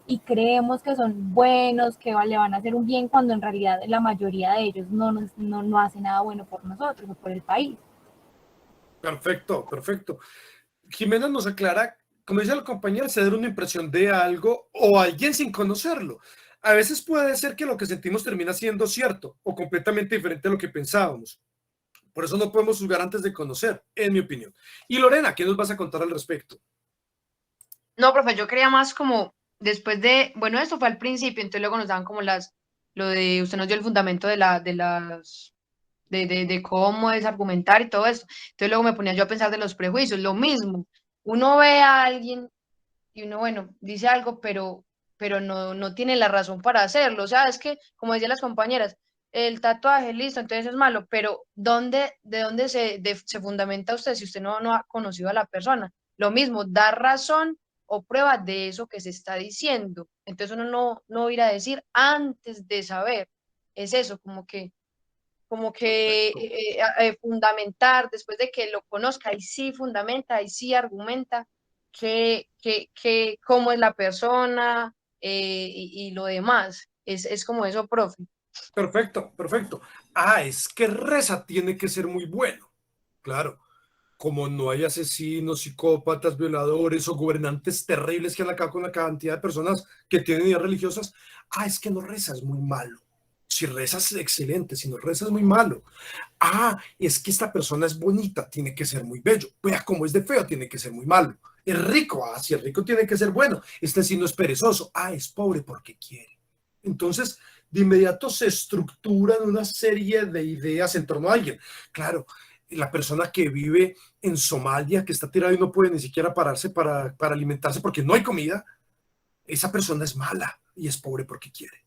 y creemos que son buenos, que le van a hacer un bien, cuando en realidad la mayoría de ellos no hace nada bueno por nosotros o por el país. Perfecto, perfecto. Jimena nos aclara, como dice la compañera, se da una impresión de algo o alguien sin conocerlo. A veces puede ser que lo que sentimos termina siendo cierto o completamente diferente a lo que pensábamos. Por eso no podemos juzgar antes de conocer, en mi opinión. Y Lorena, ¿qué nos vas a contar al respecto? No, profe, yo quería más como después de, bueno, esto fue al principio, entonces luego nos daban como lo de, usted nos dio el fundamento de cómo es argumentar y todo eso. Entonces luego me ponía yo a pensar de los prejuicios, lo mismo. Uno ve a alguien y uno, bueno, dice algo, pero no tiene la razón para hacerlo. O sea, es que, como decían las compañeras, el tatuaje, listo, entonces es malo, pero ¿de dónde se fundamenta usted si usted no ha conocido a la persona? Lo mismo, dar razón o prueba de eso que se está diciendo. Entonces uno no ir a decir antes de saber. Es eso, como que fundamentar, después de que lo conozca, ahí sí fundamenta, ahí sí argumenta cómo es la persona y lo demás. Es como eso, profe. Perfecto, perfecto. Es que Reza tiene que ser muy bueno. Claro, como no hay asesinos, psicópatas, violadores o gobernantes terribles que han acabado con la cantidad de personas que tienen ideas religiosas. Es que no reza, es muy malo. Si rezas, es excelente. Si no rezas, es muy malo. Es que esta persona es bonita, tiene que ser muy bello. Vea cómo es de feo, tiene que ser muy malo. Es rico, si es rico, tiene que ser bueno. Este sí no es perezoso. Es pobre porque quiere. Entonces, de inmediato se estructuran una serie de ideas en torno a alguien. Claro, la persona que vive en Somalia, que está tirada y no puede ni siquiera pararse para alimentarse porque no hay comida, esa persona es mala y es pobre porque quiere.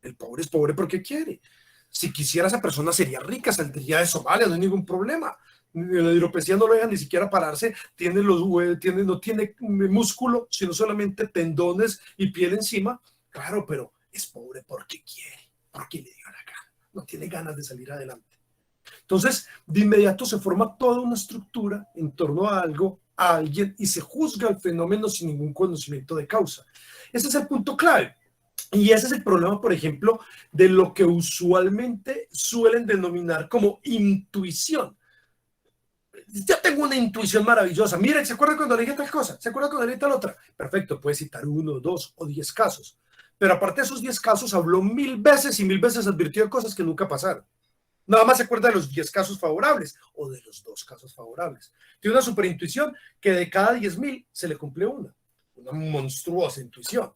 El pobre es pobre porque quiere. Si quisiera, esa persona sería rica, saldría de Somalia, no hay ningún problema. La hidropesía no lo deja ni siquiera pararse, no tiene músculo, sino solamente tendones y piel encima. Claro, pero es pobre porque quiere, porque le dio la gana, no tiene ganas de salir adelante. Entonces, de inmediato se forma toda una estructura en torno a algo, a alguien, y se juzga el fenómeno sin ningún conocimiento de causa. Ese es el punto clave. Y ese es el problema, por ejemplo, de lo que usualmente suelen denominar como intuición. Yo tengo una intuición maravillosa. Miren, ¿se acuerdan cuando le dije tal cosa? ¿Se acuerdan cuando le dije tal otra? Perfecto, puede citar 1, 2 o 10 casos. Pero aparte de esos 10 casos, habló 1000 veces y 1000 veces advirtió de cosas que nunca pasaron. Nada más se acuerda de los 10 casos favorables o de los 2 casos favorables. Tiene una superintuición que de cada 10.000 se le cumple una monstruosa intuición.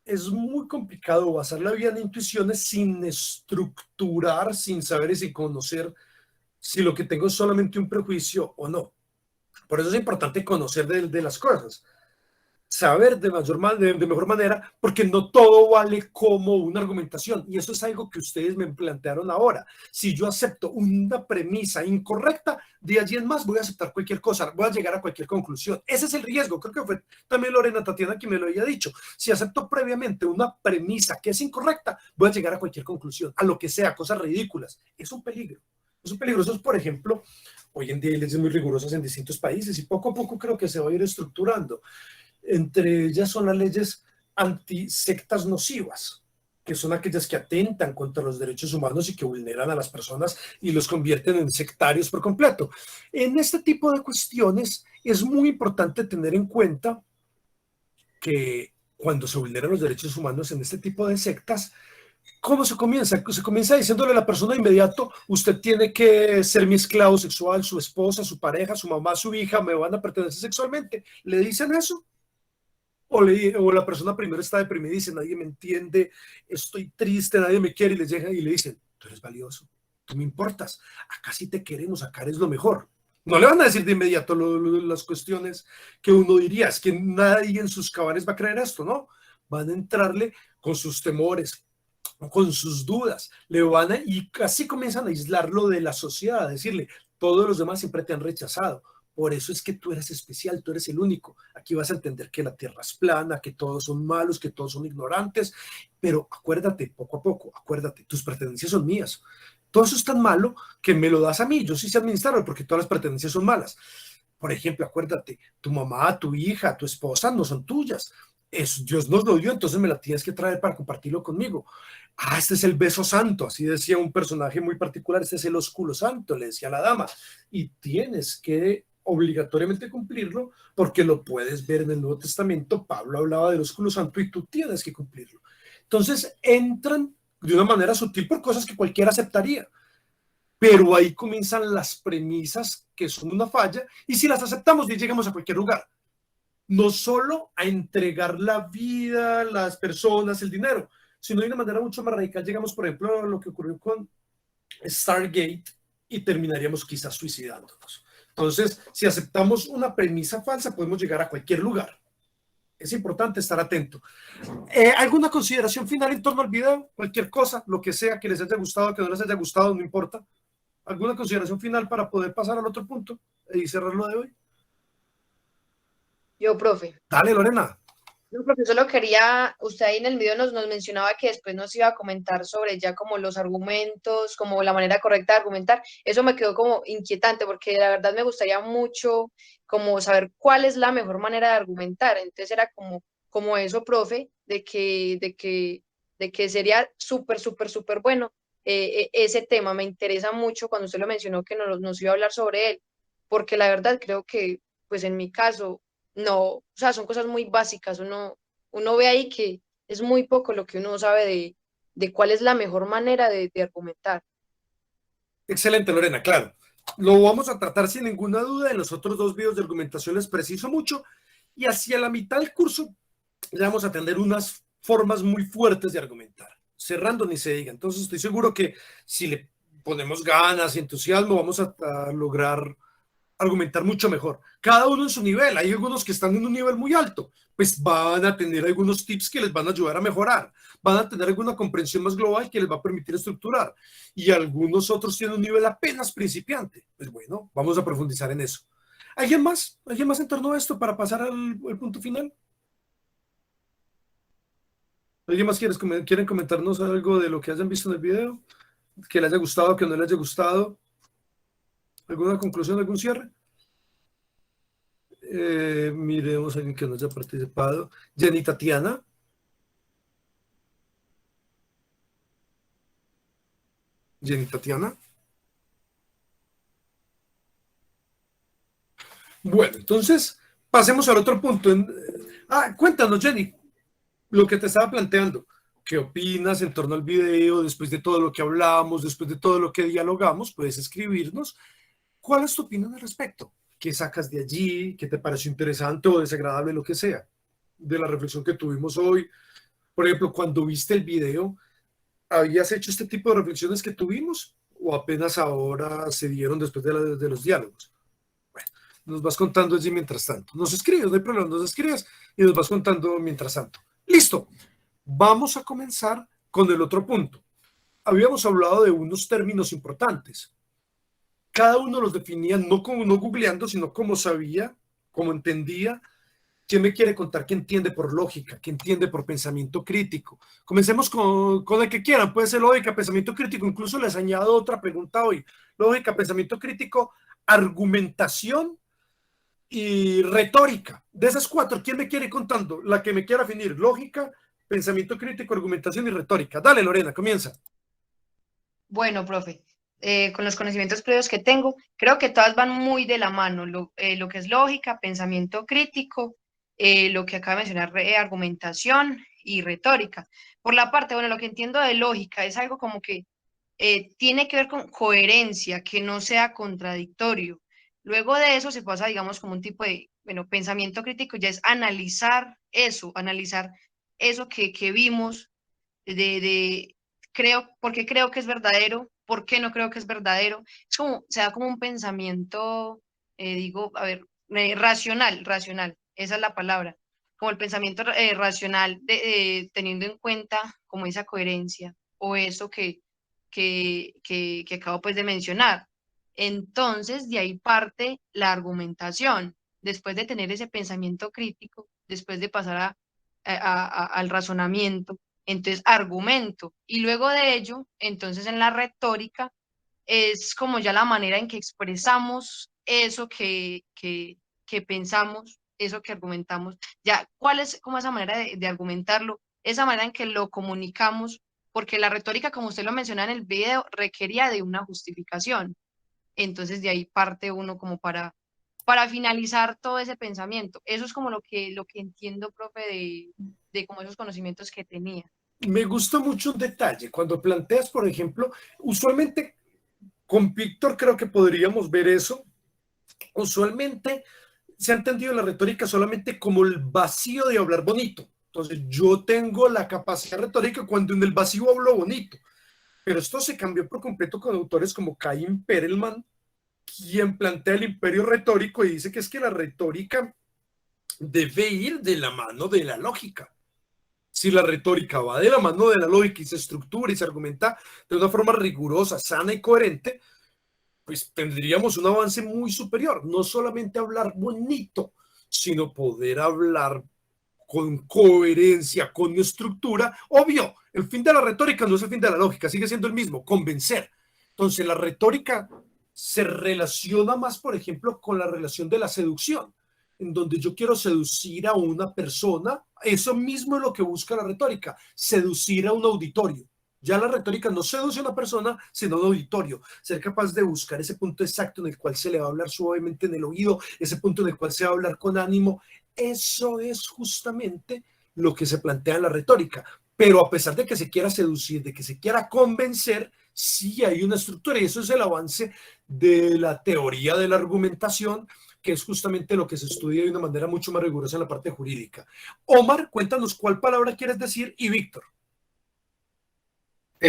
Es muy complicado basar la vida en intuiciones sin estructurar, sin saber y sin conocer si lo que tengo es solamente un prejuicio o no. Por eso es importante conocer de las cosas, saber de mejor manera, porque no todo vale como una argumentación. Y eso es algo que ustedes me plantearon ahora. Si yo acepto una premisa incorrecta, de allí en más voy a aceptar cualquier cosa, voy a llegar a cualquier conclusión. Ese es el riesgo. Creo que fue también Lorena Tatiana quien me lo había dicho. Si acepto previamente una premisa que es incorrecta, voy a llegar a cualquier conclusión, a lo que sea, cosas ridículas. Es un peligro. Son peligrosos, por ejemplo, hoy en día hay leyes muy rigurosas en distintos países y poco a poco creo que se va a ir estructurando. Entre ellas son las leyes antisectas nocivas, que son aquellas que atentan contra los derechos humanos y que vulneran a las personas y los convierten en sectarios por completo. En este tipo de cuestiones es muy importante tener en cuenta que cuando se vulneran los derechos humanos en este tipo de sectas, ¿cómo se comienza? Se comienza diciéndole a la persona de inmediato: usted tiene que ser mi esclavo sexual, su esposa, su pareja, su mamá, su hija, me van a pertenecer sexualmente. ¿Le dicen eso? O la persona primero está deprimida y dice: nadie me entiende, estoy triste, nadie me quiere, y le llega y le dicen: tú eres valioso, tú me importas, acá sí te queremos, acá eres lo mejor. No le van a decir de inmediato las cuestiones que uno diría, es que nadie en sus cabales va a creer esto, ¿no? Van a entrarle con sus temores, con sus dudas, y casi comienzan a aislarlo de la sociedad, a decirle: todos los demás siempre te han rechazado, por eso es que tú eres especial, tú eres el único. Aquí vas a entender que la tierra es plana, que todos son malos, que todos son ignorantes, pero acuérdate, poco a poco, acuérdate, tus pertenencias son mías. Todo eso es tan malo que me lo das a mí, yo sí sé administrarlo porque todas las pertenencias son malas. Por ejemplo, acuérdate, tu mamá, tu hija, tu esposa no son tuyas. Dios nos lo dio, entonces me la tienes que traer para compartirlo conmigo. Este es el beso santo, así decía un personaje muy particular, este es el ósculo santo, le decía a la dama, y tienes que obligatoriamente cumplirlo porque lo puedes ver en el Nuevo Testamento. Pablo hablaba del ósculo santo y tú tienes que cumplirlo. Entonces entran de una manera sutil por cosas que cualquiera aceptaría, pero ahí comienzan las premisas que son una falla, y si las aceptamos ya llegamos a cualquier lugar. No solo a entregar la vida, las personas, el dinero, sino de una manera mucho más radical. Llegamos, por ejemplo, a lo que ocurrió con Stargate y terminaríamos quizás suicidándonos. Entonces, si aceptamos una premisa falsa, podemos llegar a cualquier lugar. Es importante estar atento. ¿Alguna consideración final en torno al video? Cualquier cosa, lo que sea, que les haya gustado, que no les haya gustado, no importa. ¿Alguna consideración final para poder pasar al otro punto y cerrar lo de hoy? Yo, profe. Dale, Lorena. No, profe, solo quería, usted ahí en el video nos mencionaba que después nos iba a comentar sobre ya como los argumentos, como la manera correcta de argumentar. Eso me quedó como inquietante porque la verdad me gustaría mucho como saber cuál es la mejor manera de argumentar. Entonces era como eso, profe, de que sería súper bueno ese tema. Me interesa mucho cuando usted lo mencionó que nos iba a hablar sobre él, porque la verdad creo que, pues en mi caso, no, o sea, son cosas muy básicas, uno ve ahí que es muy poco lo que uno sabe de cuál es la mejor manera de argumentar. Excelente, Lorena, claro. Lo vamos a tratar sin ninguna duda. En los otros 2 videos de argumentación les preciso mucho, y hacia la mitad del curso ya vamos a tener unas formas muy fuertes de argumentar. Cerrando ni se diga. Entonces estoy seguro que si le ponemos ganas y entusiasmo, vamos a lograr argumentar mucho mejor. Cada uno en su nivel. Hay algunos que están en un nivel muy alto, pues van a tener algunos tips que les van a ayudar a mejorar, van a tener alguna comprensión más global que les va a permitir estructurar, y algunos otros tienen un nivel apenas principiante. Pues bueno, vamos a profundizar en eso. ¿Alguien más en torno a esto para pasar al punto final? ¿Alguien más quieren comentarnos algo de lo que hayan visto en el video? ¿Que les haya gustado, que no les haya gustado? ¿Alguna conclusión, algún cierre? Miremos a alguien que no haya participado. Jenny Tatiana. Jenny Tatiana. Bueno, entonces pasemos al otro punto. Cuéntanos, Jenny, lo que te estaba planteando. ¿Qué opinas en torno al video? Después de todo lo que hablamos, después de todo lo que dialogamos, puedes escribirnos. ¿Cuál es tu opinión al respecto? ¿Qué sacas de allí? ¿Qué te pareció interesante o desagradable, lo que sea, de la reflexión que tuvimos hoy? Por ejemplo, cuando viste el video, ¿habías hecho este tipo de reflexiones que tuvimos o apenas ahora se dieron después de los diálogos? Bueno, nos vas contando allí mientras tanto. Nos escribes, no hay problema, nos escribes y nos vas contando mientras tanto. ¡Listo! Vamos a comenzar con el otro punto. Habíamos hablado de unos términos importantes. Cada uno los definía no googleando, sino como sabía, como entendía. ¿Quién me quiere contar qué entiende por lógica, qué entiende por pensamiento crítico? Comencemos con el que quieran. Puede ser lógica, pensamiento crítico. Incluso les añado otra pregunta hoy. Lógica, pensamiento crítico, argumentación y retórica. De esas cuatro, ¿quién me quiere ir contando? La que me quiera definir. Lógica, pensamiento crítico, argumentación y retórica. Dale, Lorena, comienza. Bueno, profe, con los conocimientos previos que tengo, creo que todas van muy de la mano, lo que es lógica, pensamiento crítico, lo que acaba de mencionar, argumentación y retórica. Por la parte, bueno, lo que entiendo de lógica es algo como que tiene que ver con coherencia, que no sea contradictorio. Luego de eso se pasa, digamos, como un tipo de, bueno, pensamiento crítico ya es analizar eso que vimos, porque creo que es verdadero, por qué no creo que es verdadero. Es como, se da como un pensamiento, racional, esa es la palabra, como el pensamiento racional, teniendo en cuenta como esa coherencia o eso que acabo pues de mencionar. Entonces, de ahí parte la argumentación. Después de tener ese pensamiento crítico, después de pasar al razonamiento, entonces argumento. Y luego de ello, entonces en la retórica, es como ya la manera en que expresamos eso que pensamos, eso que argumentamos. Ya, ¿cuál es como esa manera de argumentarlo? Esa manera en que lo comunicamos, porque la retórica, como usted lo menciona en el video, requería de una justificación. Entonces de ahí parte uno como para finalizar todo ese pensamiento. Eso es como lo que entiendo, profe, de como esos conocimientos que tenía. Me gusta mucho un detalle. Cuando planteas, por ejemplo, usualmente con Víctor creo que podríamos ver eso. Usualmente se ha entendido la retórica solamente como el vacío de hablar bonito. Entonces yo tengo la capacidad retórica cuando en el vacío hablo bonito. Pero esto se cambió por completo con autores como Caín Perelman, quien plantea el imperio retórico y dice que es que la retórica debe ir de la mano de la lógica. Si la retórica va de la mano de la lógica y se estructura y se argumenta de una forma rigurosa, sana y coherente, pues tendríamos un avance muy superior. No solamente hablar bonito, sino poder hablar con coherencia, con estructura. Obvio, el fin de la retórica no es el fin de la lógica, sigue siendo el mismo, convencer. Entonces la retórica se relaciona más, por ejemplo, con la relación de la seducción, en donde yo quiero seducir a una persona. Eso mismo es lo que busca la retórica, seducir a un auditorio. Ya la retórica no seduce a una persona, sino a un auditorio. Ser capaz de buscar ese punto exacto en el cual se le va a hablar suavemente en el oído, ese punto en el cual se va a hablar con ánimo. Eso es justamente lo que se plantea en la retórica. Pero a pesar de que se quiera seducir, de que se quiera convencer, sí hay una estructura, y eso es el avance de la teoría de la argumentación, que es justamente lo que se estudia de una manera mucho más rigurosa en la parte jurídica. Omar, cuéntanos cuál palabra quieres decir, y Víctor.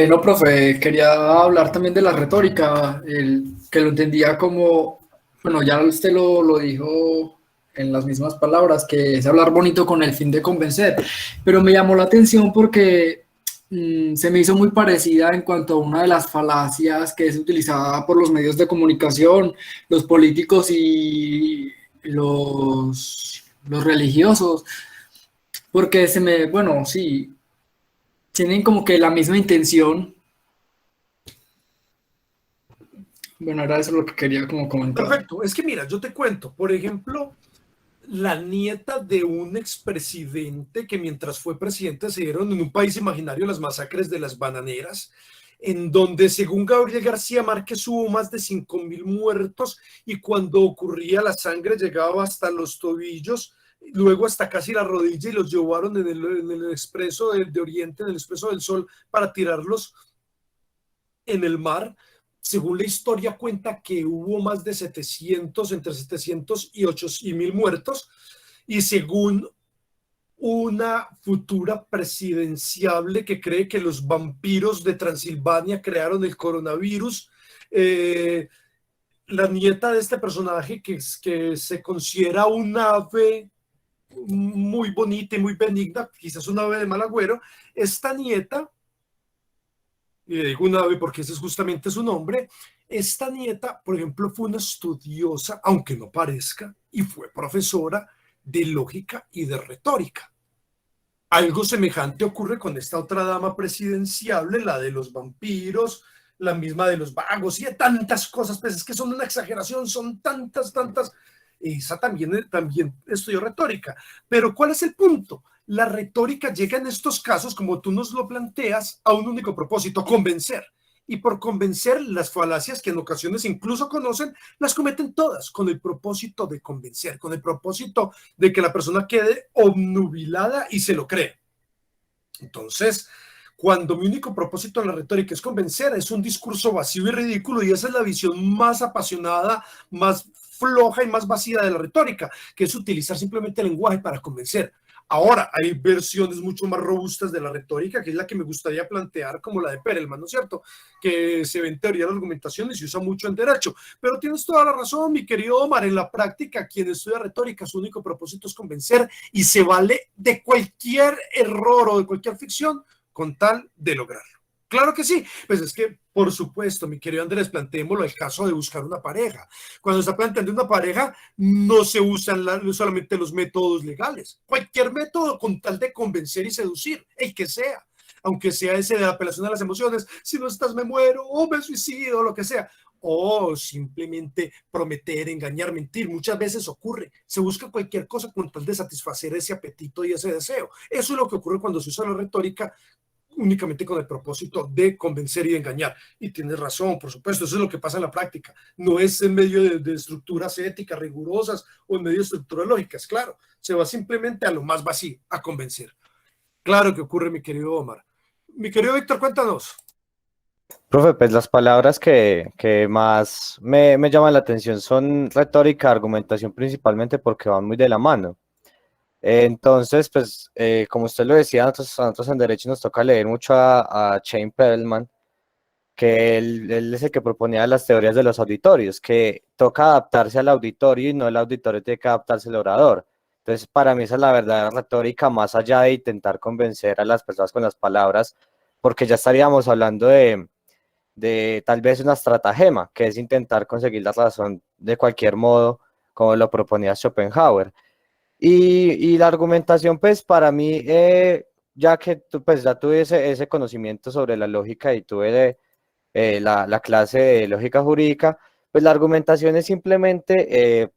No, profe, quería hablar también de la retórica, que lo entendía como, bueno, ya usted lo dijo en las mismas palabras, que es hablar bonito con el fin de convencer, pero me llamó la atención porque se me hizo muy parecida en cuanto a una de las falacias que es utilizada por los medios de comunicación, los políticos y los religiosos, porque bueno, sí, tienen como que la misma intención. Bueno, era eso lo que quería como comentar. Perfecto, es que mira, yo te cuento, por ejemplo, la nieta de un expresidente que mientras fue presidente se dieron en un país imaginario las masacres de las bananeras. en donde según Gabriel García Márquez hubo más de 5.000 muertos y cuando ocurría la sangre llegaba hasta los tobillos, luego hasta casi la rodilla y los llevaron en el expreso de Oriente, en el expreso del Sol, para tirarlos en el mar. Según la historia cuenta que hubo más de 700, entre 700 y 8.000 muertos, y según una futura presidenciable que cree que los vampiros de Transilvania crearon el coronavirus, la nieta de este personaje que se considera un ave muy bonita y muy benigna, quizás un ave de mal agüero, esta nieta, y le digo un ave porque ese es justamente su nombre, esta nieta, por ejemplo, fue una estudiosa, aunque no parezca, y fue profesora de lógica y de retórica. Algo semejante ocurre con esta otra dama presidenciable, la de los vampiros, la misma de los vagos, y de tantas cosas, pues es que son una exageración, son tantas. Esa también estudió retórica. Pero ¿cuál es el punto? La retórica llega en estos casos, como tú nos lo planteas, a un único propósito: convencer. Y por convencer, las falacias que en ocasiones incluso conocen, las cometen todas con el propósito de convencer, con el propósito de que la persona quede obnubilada y se lo cree. Entonces, cuando mi único propósito en la retórica es convencer, es un discurso vacío y ridículo, y esa es la visión más apasionada, más floja y más vacía de la retórica, que es utilizar simplemente el lenguaje para convencer. Ahora, hay versiones mucho más robustas de la retórica, que es la que me gustaría plantear, como la de Perelman, ¿no es cierto? Que se ve en teoría de la argumentación y se usa mucho en derecho. Pero tienes toda la razón, mi querido Omar. En la práctica, quien estudia retórica, su único propósito es convencer y se vale de cualquier error o de cualquier ficción con tal de lograrlo. Claro que sí, pues es que, por supuesto, mi querido Andrés, planteémoslo el caso de buscar una pareja. Cuando se está planteando una pareja, no se usan solamente los métodos legales, cualquier método con tal de convencer y seducir, el que sea, aunque sea ese de la apelación a las emociones: si no estás me muero, o me suicido, lo que sea, o simplemente prometer, engañar, mentir. Muchas veces ocurre, se busca cualquier cosa con tal de satisfacer ese apetito y ese deseo. Eso es lo que ocurre cuando se usa la retórica únicamente con el propósito de convencer y de engañar. Y tienes razón, por supuesto, eso es lo que pasa en la práctica. No es en medio de estructuras éticas rigurosas o en medio de estructuras lógicas, claro. Se va simplemente a lo más vacío, a convencer. Claro que ocurre, mi querido Omar. Mi querido Víctor, cuéntanos. Profe, pues las palabras que más me llaman la atención son retórica, argumentación, principalmente porque van muy de la mano. Entonces, pues, como usted lo decía, a nosotros en Derecho nos toca leer mucho a Chaim Perelman, que él es el que proponía las teorías de los auditorios, que toca adaptarse al auditorio y no el auditorio tiene que adaptarse al orador. Entonces, para mí esa es la verdadera retórica, más allá de intentar convencer a las personas con las palabras, porque ya estaríamos hablando de tal vez una estratagema, que es intentar conseguir la razón de cualquier modo, como lo proponía Schopenhauer. Y la argumentación, pues para mí, ya que pues, ya tuve ese conocimiento sobre la lógica y tuve la clase de lógica jurídica, pues la argumentación es simplemente,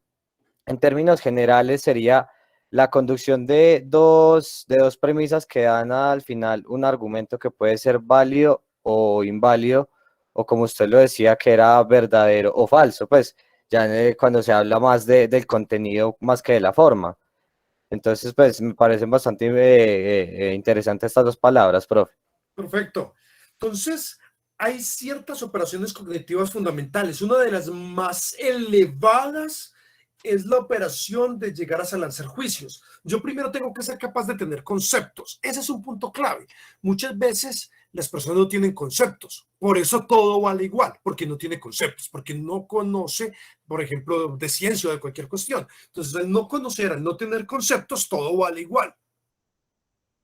en términos generales, sería la conducción de dos premisas que dan al final un argumento que puede ser válido o inválido, o como usted lo decía, que era verdadero o falso, pues ya cuando se habla más del contenido más que de la forma. Entonces, pues me parecen bastante interesantes estas dos palabras, profe. Perfecto. Entonces, hay ciertas operaciones cognitivas fundamentales. Una de las más elevadas es la operación de llegar a lanzar juicios. Yo primero tengo que ser capaz de tener conceptos. Ese es un punto clave. Muchas veces las personas no tienen conceptos. Por eso todo vale igual, porque no tiene conceptos, porque no conoce, por ejemplo, de ciencia o de cualquier cuestión. Entonces, al no conocer, al no tener conceptos, todo vale igual.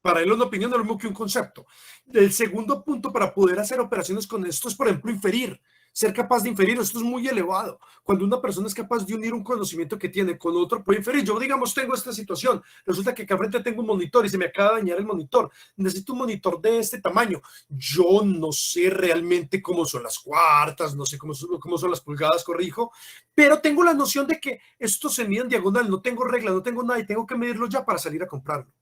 Para él una opinión no es lo mismo que un concepto. El segundo punto para poder hacer operaciones con esto es, por ejemplo, inferir. Ser capaz de inferir, esto es muy elevado. Cuando una persona es capaz de unir un conocimiento que tiene con otro, puede inferir. Yo, digamos, tengo esta situación. Resulta que acá frente tengo un monitor y se me acaba de dañar el monitor. Necesito un monitor de este tamaño. Yo no sé realmente cómo son las cuartas, no sé cómo son las pulgadas, corrijo, pero tengo la noción de que esto se mide en diagonal. No tengo regla, no tengo nada y tengo que medirlo ya para salir a comprarlo.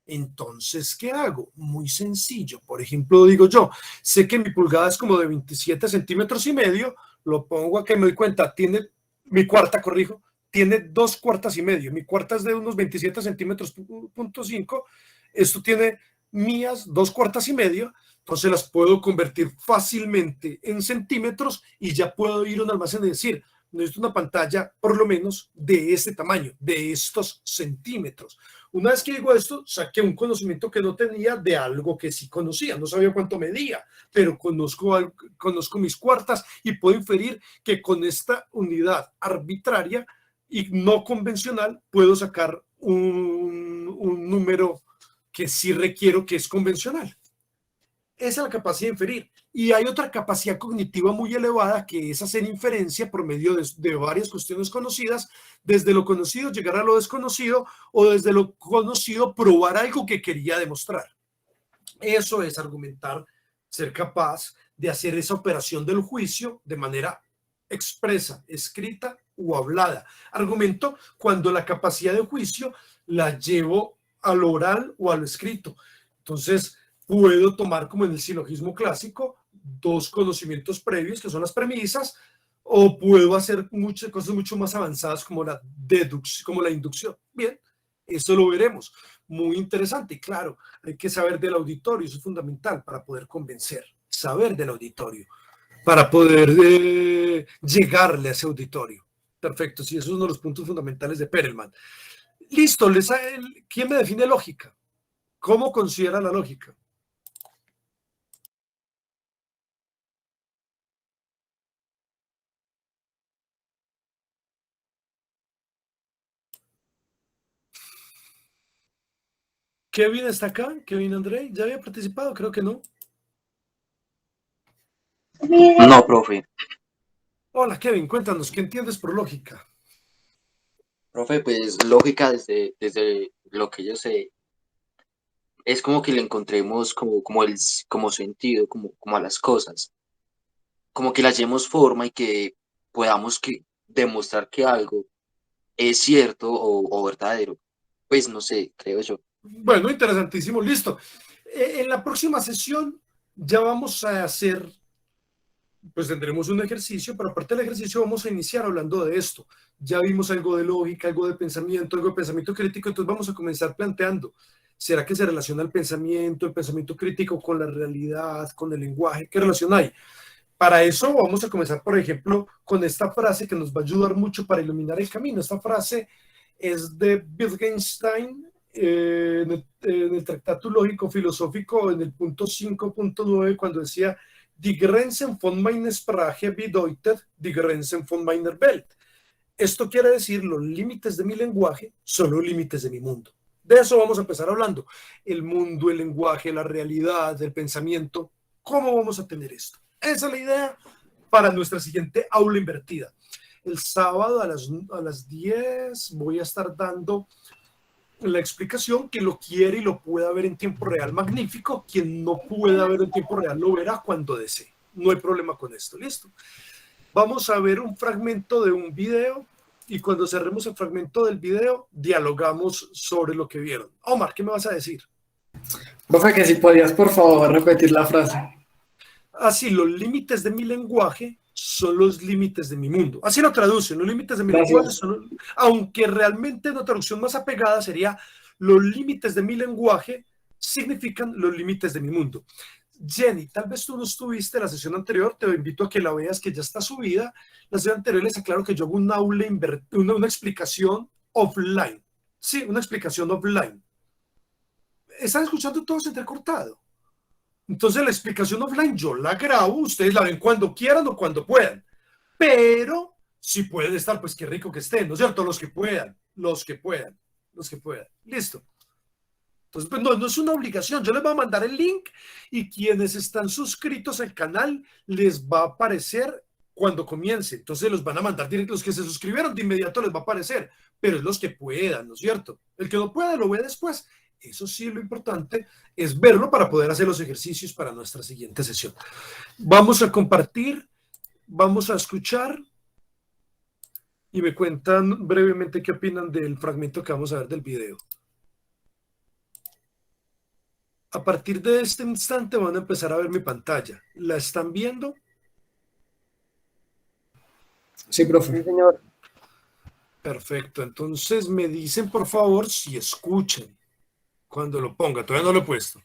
Entonces, ¿qué hago? Muy sencillo. Por ejemplo, digo yo, sé que mi pulgada es como de 27 centímetros y medio, lo pongo a que me doy cuenta, tiene mi cuarta, corrijo, tiene 2 cuartas y medio. Mi cuarta es de unos 27 centímetros, punto 5. Esto tiene mías 2 cuartas y medio. Entonces las puedo convertir fácilmente en centímetros y ya puedo ir a un almacén y decir, necesito una pantalla por lo menos de este tamaño, de estos centímetros. Una vez que digo esto, saqué un conocimiento que no tenía de algo que sí conocía. No sabía cuánto medía, pero conozco mis cuartas y puedo inferir que con esta unidad arbitraria y no convencional puedo sacar un número que sí requiero, que es convencional. Esa es la capacidad de inferir. Y hay otra capacidad cognitiva muy elevada que es hacer inferencia por medio de varias cuestiones conocidas, desde lo conocido llegar a lo desconocido o desde lo conocido probar algo que quería demostrar. Eso es argumentar, ser capaz de hacer esa operación del juicio de manera expresa, escrita o hablada. Argumento cuando la capacidad de juicio la llevo al oral o al escrito. Entonces, puedo tomar, como en el silogismo clásico, 2 conocimientos previos, que son las premisas, o puedo hacer muchas cosas mucho más avanzadas como la deducción, como la inducción. Bien, eso lo veremos. Muy interesante. Y claro, hay que saber del auditorio, eso es fundamental para poder convencer. Saber del auditorio, para poder llegarle a ese auditorio. Perfecto, sí, eso es uno de los puntos fundamentales de Perelman. Listo, ¿quién me define lógica? ¿Cómo considera la lógica? Kevin está acá, Kevin André, ¿ya había participado? Creo que no. No, profe. Hola Kevin, cuéntanos, ¿qué entiendes por lógica? Profe, pues lógica desde lo que yo sé, es como que le encontremos como sentido, como a las cosas, como que le hallemos forma y que podamos demostrar que algo es cierto o verdadero. Pues no sé, creo yo. Bueno, interesantísimo, listo. En la próxima sesión ya vamos a hacer, pues tendremos un ejercicio, pero aparte del ejercicio vamos a iniciar hablando de esto. Ya vimos algo de lógica, algo de pensamiento crítico, entonces vamos a comenzar planteando, ¿será que se relaciona el pensamiento crítico con la realidad, con el lenguaje? ¿Qué relación hay? Para eso vamos a comenzar, por ejemplo, con esta frase que nos va a ayudar mucho para iluminar el camino. Esta frase es de Wittgenstein en el Tratado Lógico Filosófico, en el punto 5.9, cuando decía Die Grenzen von meiner Sprache bedeutet die Grenzen von meiner Welt. Esto quiere decir, los límites de mi lenguaje son los límites de mi mundo. De eso vamos a empezar hablando. El mundo, el lenguaje, la realidad, el pensamiento. ¿Cómo vamos a tener esto? Esa es la idea para nuestra siguiente aula invertida. El sábado a las 10 voy a estar dando la explicación. Quien lo quiere y lo pueda ver en tiempo real, magnífico. Quien no pueda ver en tiempo real, lo verá cuando desee. No hay problema con esto, ¿listo? Vamos a ver un fragmento de un video y cuando cerremos el fragmento del video, dialogamos sobre lo que vieron. Omar, ¿qué me vas a decir? Profe, que si podías, por favor, repetir la frase. Así, los límites de mi lenguaje son los límites de mi mundo. Así lo traducen, los límites de mi lenguaje son, aunque realmente una traducción más apegada sería, los límites de mi lenguaje significan los límites de mi mundo. Jenny, tal vez tú no estuviste en la sesión anterior, te invito a que la veas, que ya está subida. La sesión anterior les aclaro que yo hago una explicación offline. Sí, una explicación offline. ¿Están escuchando todo entrecortado? Entonces la explicación offline yo la grabo, ustedes la ven cuando quieran o cuando puedan. Pero si pueden estar, pues qué rico que estén, ¿no es cierto? Los que puedan. Listo. Entonces, pues no es una obligación. Yo les voy a mandar el link y quienes están suscritos al canal les va a aparecer cuando comience. Entonces los van a mandar directo. Los que se suscribieron de inmediato les va a aparecer, pero es los que puedan, ¿no es cierto? El que no pueda lo ve después. Eso sí, lo importante es verlo para poder hacer los ejercicios para nuestra siguiente sesión. Vamos a compartir, vamos a escuchar y me cuentan brevemente qué opinan del fragmento que vamos a ver del video. A partir de este instante van a empezar a ver mi pantalla. ¿La están viendo? Sí, profe. Sí, señor. Perfecto. Entonces me dicen, por favor, si escuchan cuando lo ponga. Todavía no lo he puesto.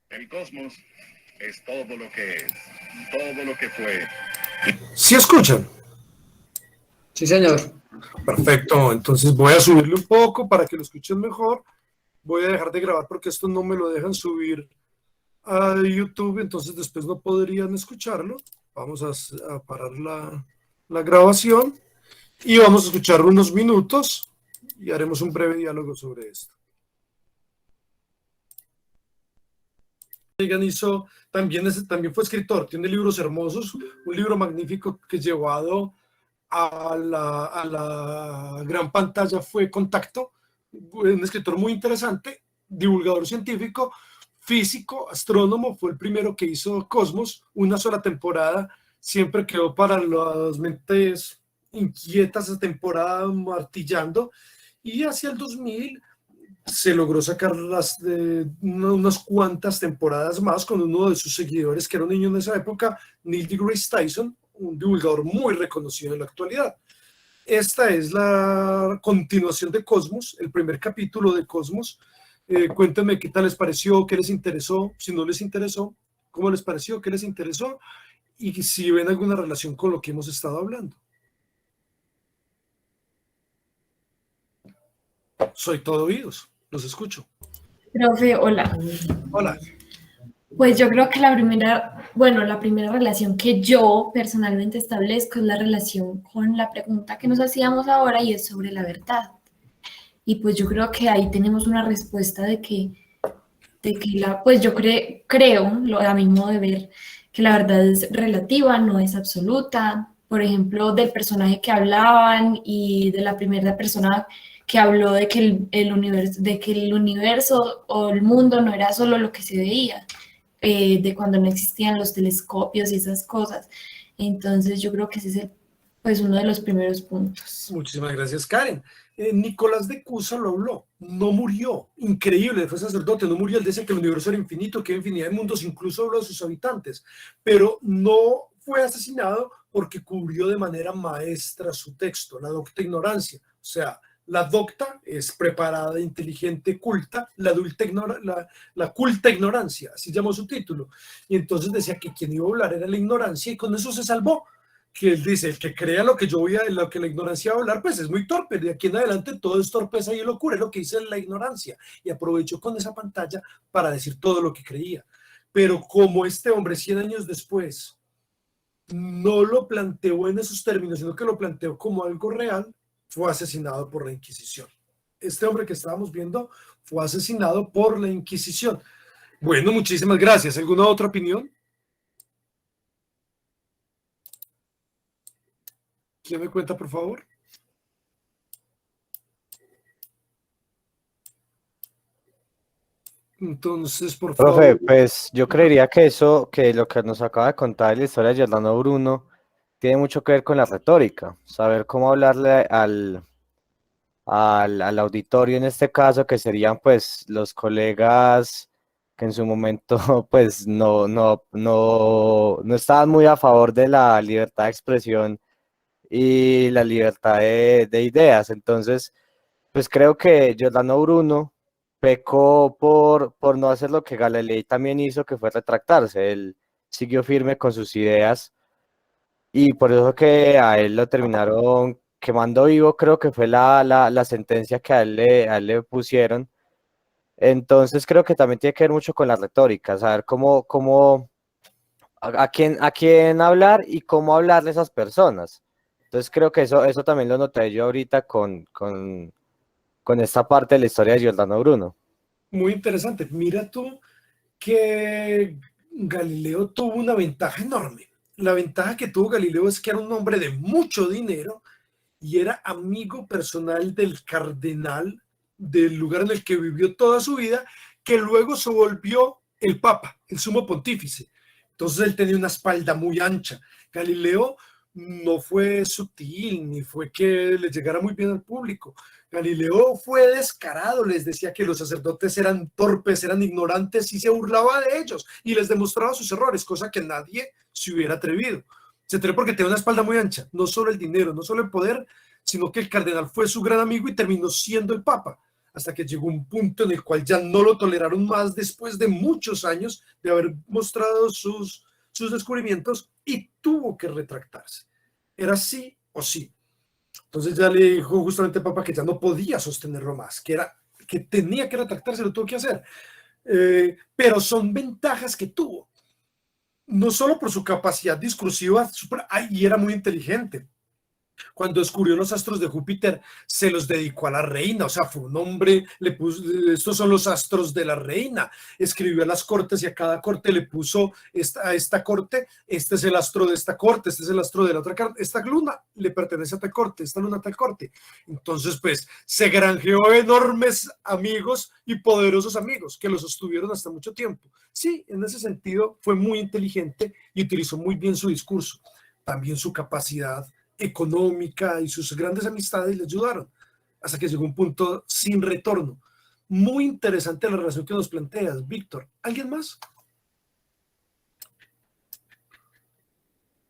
El cosmos es todo lo que es, todo lo que fue. ¿Sí escuchan? Sí, señor. Perfecto. Entonces voy a subirle un poco para que lo escuchen mejor. Voy a dejar de grabar porque esto no me lo dejan subir a YouTube, entonces después no podrían escucharlo. Vamos a parar la grabación y vamos a escuchar unos minutos y haremos un breve diálogo sobre esto. Reagan hizo, también fue escritor, tiene libros hermosos, un libro magnífico que llevado a la gran pantalla fue Contacto, un escritor muy interesante, divulgador científico, físico, astrónomo, fue el primero que hizo Cosmos, una sola temporada, siempre quedó para las mentes inquietas esa temporada martillando, y hacia el 2000 se logró sacar unas cuantas temporadas más con uno de sus seguidores, que era un niño en esa época, Neil deGrasse Tyson, un divulgador muy reconocido en la actualidad. Esta es la continuación de Cosmos, el primer capítulo de Cosmos. Cuéntenme qué tal les pareció, qué les interesó, si no les interesó, cómo les pareció, qué les interesó y si ven alguna relación con lo que hemos estado hablando. Soy todo oídos, los escucho. Profe, hola. Hola. Pues yo creo que la primera relación que yo personalmente establezco es la relación con la pregunta que nos hacíamos ahora y es sobre la verdad. Y pues yo creo que ahí tenemos una respuesta de que pues yo creo, a mi modo de ver, que la verdad es relativa, no es absoluta. Por ejemplo, del personaje que hablaban y de la primera persona que habló de que el universo o el mundo no era solo lo que se veía, de cuando no existían los telescopios y esas cosas. Entonces yo creo que ese es pues uno de los primeros puntos. Muchísimas gracias, Karen. Nicolás de Cusa lo habló, no murió, increíble, fue sacerdote, no murió, él dice que el universo era infinito, que hay infinidad de mundos, incluso habló de sus habitantes, pero no fue asesinado porque cubrió de manera maestra su texto, la docta ignorancia, o sea, la docta es preparada, inteligente, culta, la culta ignorancia, así llamó su título, y entonces decía que quien iba a hablar era la ignorancia y con eso se salvó. Que él dice, el que crea lo que lo que la ignorancia va a hablar, pues es muy torpe, de aquí en adelante todo es torpeza y locura, es lo que dice la ignorancia, y aprovechó con esa pantalla para decir todo lo que creía, pero como este hombre 100 años después no lo planteó en esos términos, sino que lo planteó como algo real, fue asesinado por la Inquisición. Este hombre que estábamos viendo fue asesinado por la Inquisición. Bueno, muchísimas gracias. ¿Alguna otra opinión? ¿Quién me cuenta, por favor? Entonces, por favor. Profe, pues yo creería que que lo que nos acaba de contar la historia de Giordano Bruno tiene mucho que ver con la retórica, saber cómo hablarle al auditorio en este caso, que serían pues los colegas que en su momento pues no estaban muy a favor de la libertad de expresión y la libertad de ideas. Entonces, pues creo que Giordano Bruno pecó por no hacer lo que Galilei también hizo, que fue retractarse. Él siguió firme con sus ideas y por eso que a él lo terminaron quemando vivo, creo que fue la sentencia que a él le pusieron. Entonces creo que también tiene que ver mucho con la retórica, saber a quién hablar y cómo hablarle a esas personas. Entonces creo que eso también lo noté yo ahorita con esta parte de la historia de Giordano Bruno. Muy interesante. Mira tú que Galileo tuvo una ventaja enorme. La ventaja que tuvo Galileo es que era un hombre de mucho dinero y era amigo personal del cardenal del lugar en el que vivió toda su vida, que luego se volvió el Papa, el sumo pontífice. Entonces él tenía una espalda muy ancha. Galileo no fue sutil, ni fue que le llegara muy bien al público. Galileo fue descarado, les decía que los sacerdotes eran torpes, eran ignorantes y se burlaba de ellos y les demostraba sus errores, cosa que nadie se hubiera atrevido. Se atrevió porque tenía una espalda muy ancha, no solo el dinero, no solo el poder, sino que el cardenal fue su gran amigo y terminó siendo el papa, hasta que llegó un punto en el cual ya no lo toleraron más después de muchos años de haber mostrado sus descubrimientos y tuvo que retractarse. Era sí o sí. Entonces ya le dijo justamente el Papa que ya no podía sostenerlo más, que tenía que retractarse, lo tuvo que hacer. Pero son ventajas que tuvo, no solo por su capacidad discursiva, y era muy inteligente. Cuando descubrió los astros de Júpiter, se los dedicó a la reina, o sea, fue un hombre, le puso, estos son los astros de la reina, escribió a las cortes y a cada corte le puso a esta corte, este es el astro de esta corte, este es el astro de la otra corte, esta luna le pertenece a tal corte, esta luna a tal corte. Entonces, pues, se granjeó enormes amigos y poderosos amigos que lo sostuvieron hasta mucho tiempo. Sí, en ese sentido fue muy inteligente y utilizó muy bien su discurso, también su capacidad económica y sus grandes amistades le ayudaron hasta que llegó un punto sin retorno. Muy interesante la relación que nos planteas, Víctor. ¿Alguien más?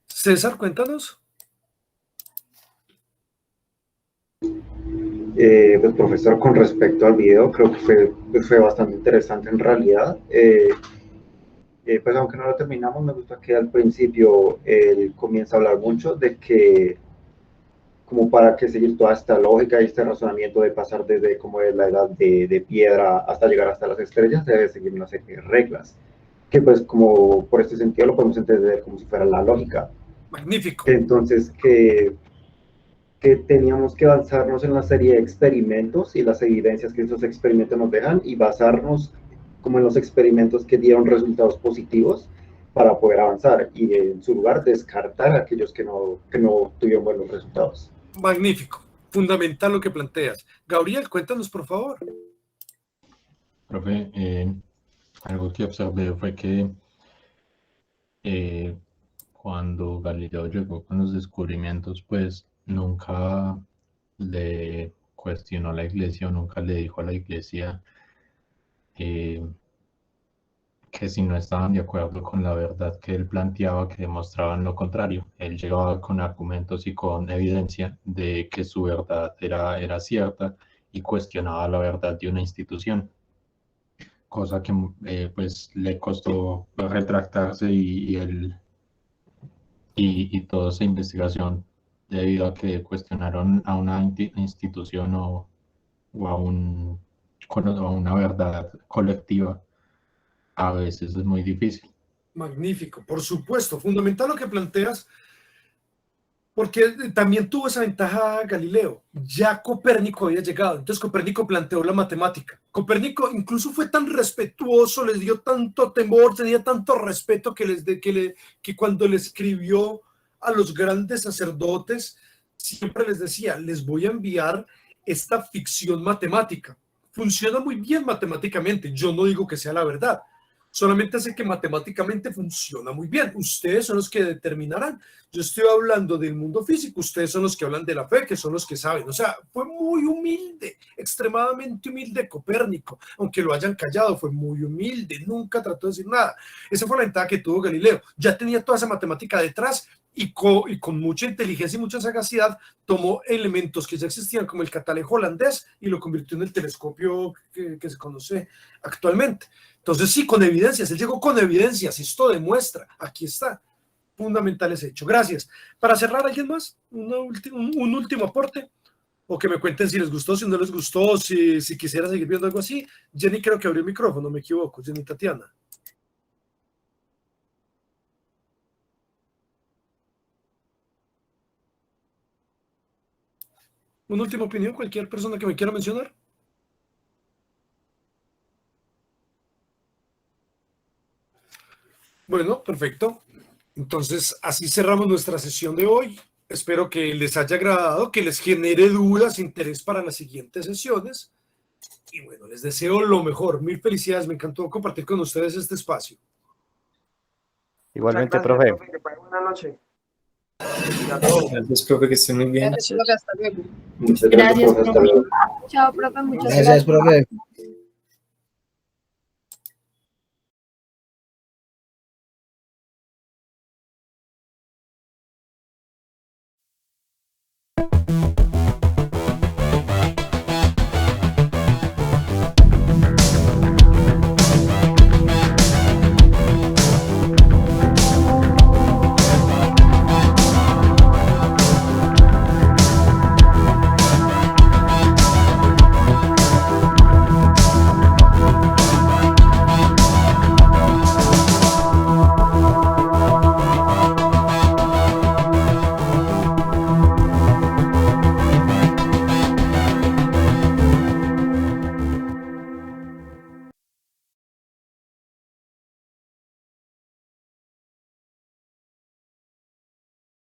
César, cuéntanos. Pues profesor, con respecto al video, creo que fue bastante interesante en realidad. Pues aunque no lo terminamos, me gusta que al principio él comienza a hablar mucho de que como para que seguir toda esta lógica y este razonamiento de pasar desde como de la edad de piedra hasta llegar hasta las estrellas, debe seguir una serie de reglas, que pues como por este sentido lo podemos entender como si fuera la lógica. Magnífico. Entonces que teníamos que basarnos en una serie de experimentos y las evidencias que esos experimentos nos dejan y basarnos como en los experimentos que dieron resultados positivos para poder avanzar y en su lugar descartar a aquellos que no tuvieron buenos resultados. Magnífico, fundamental lo que planteas. Gabriel, cuéntanos por favor. Profe, algo que observé fue que cuando Galileo llegó con los descubrimientos, pues nunca le cuestionó a la iglesia o nunca le dijo a la iglesia que si no estaban de acuerdo con la verdad que él planteaba, que demostraban lo contrario. Él llegaba con argumentos y con evidencia de que su verdad era cierta y cuestionaba la verdad de una institución, cosa que pues le costó retractarse y toda esa investigación debido a que cuestionaron a una institución o a una verdad colectiva. A veces es muy difícil. Magnífico, por supuesto, fundamental lo que planteas, porque también tuvo esa ventaja Galileo. Ya Copérnico había llegado, entonces Copérnico planteó la matemática. Copérnico incluso fue tan respetuoso, les dio tanto temor, tenía tanto respeto que cuando le escribió a los grandes sacerdotes, siempre les decía, les voy a enviar esta ficción matemática. Funciona muy bien matemáticamente, yo no digo que sea la verdad, solamente sé que matemáticamente funciona muy bien. Ustedes son los que determinarán. Yo estoy hablando del mundo físico, ustedes son los que hablan de la fe, que son los que saben. O sea, fue muy humilde, extremadamente humilde Copérnico. Aunque lo hayan callado, fue muy humilde, nunca trató de decir nada. Esa fue la ventaja que tuvo Galileo. Ya tenía toda esa matemática detrás y con mucha inteligencia y mucha sagacidad tomó elementos que ya existían, como el catalejo holandés, y lo convirtió en el telescopio que se conoce actualmente. Entonces sí, con evidencias, él llegó con evidencias, esto demuestra, aquí está, fundamental ese hecho. Gracias. Para cerrar, ¿alguien más? Un último aporte, o que me cuenten si les gustó, si no les gustó, si quisiera seguir viendo algo así. Jenny creo que abrió el micrófono, me equivoco, Jenny Tatiana. Una última opinión, cualquier persona que me quiera mencionar. Bueno, perfecto. Entonces, así cerramos nuestra sesión de hoy. Espero que les haya agradado, que les genere dudas, interés para las siguientes sesiones. Y bueno, les deseo lo mejor. Mil felicidades. Me encantó compartir con ustedes este espacio. Igualmente, Muchas gracias, profe. que pasen buena noche. Gracias, profe, que esté muy bien. Gracias, profe, hasta luego. Muchas Gracias, profe, hasta profe. luego. Chao, profe, muchas Gracias, profe.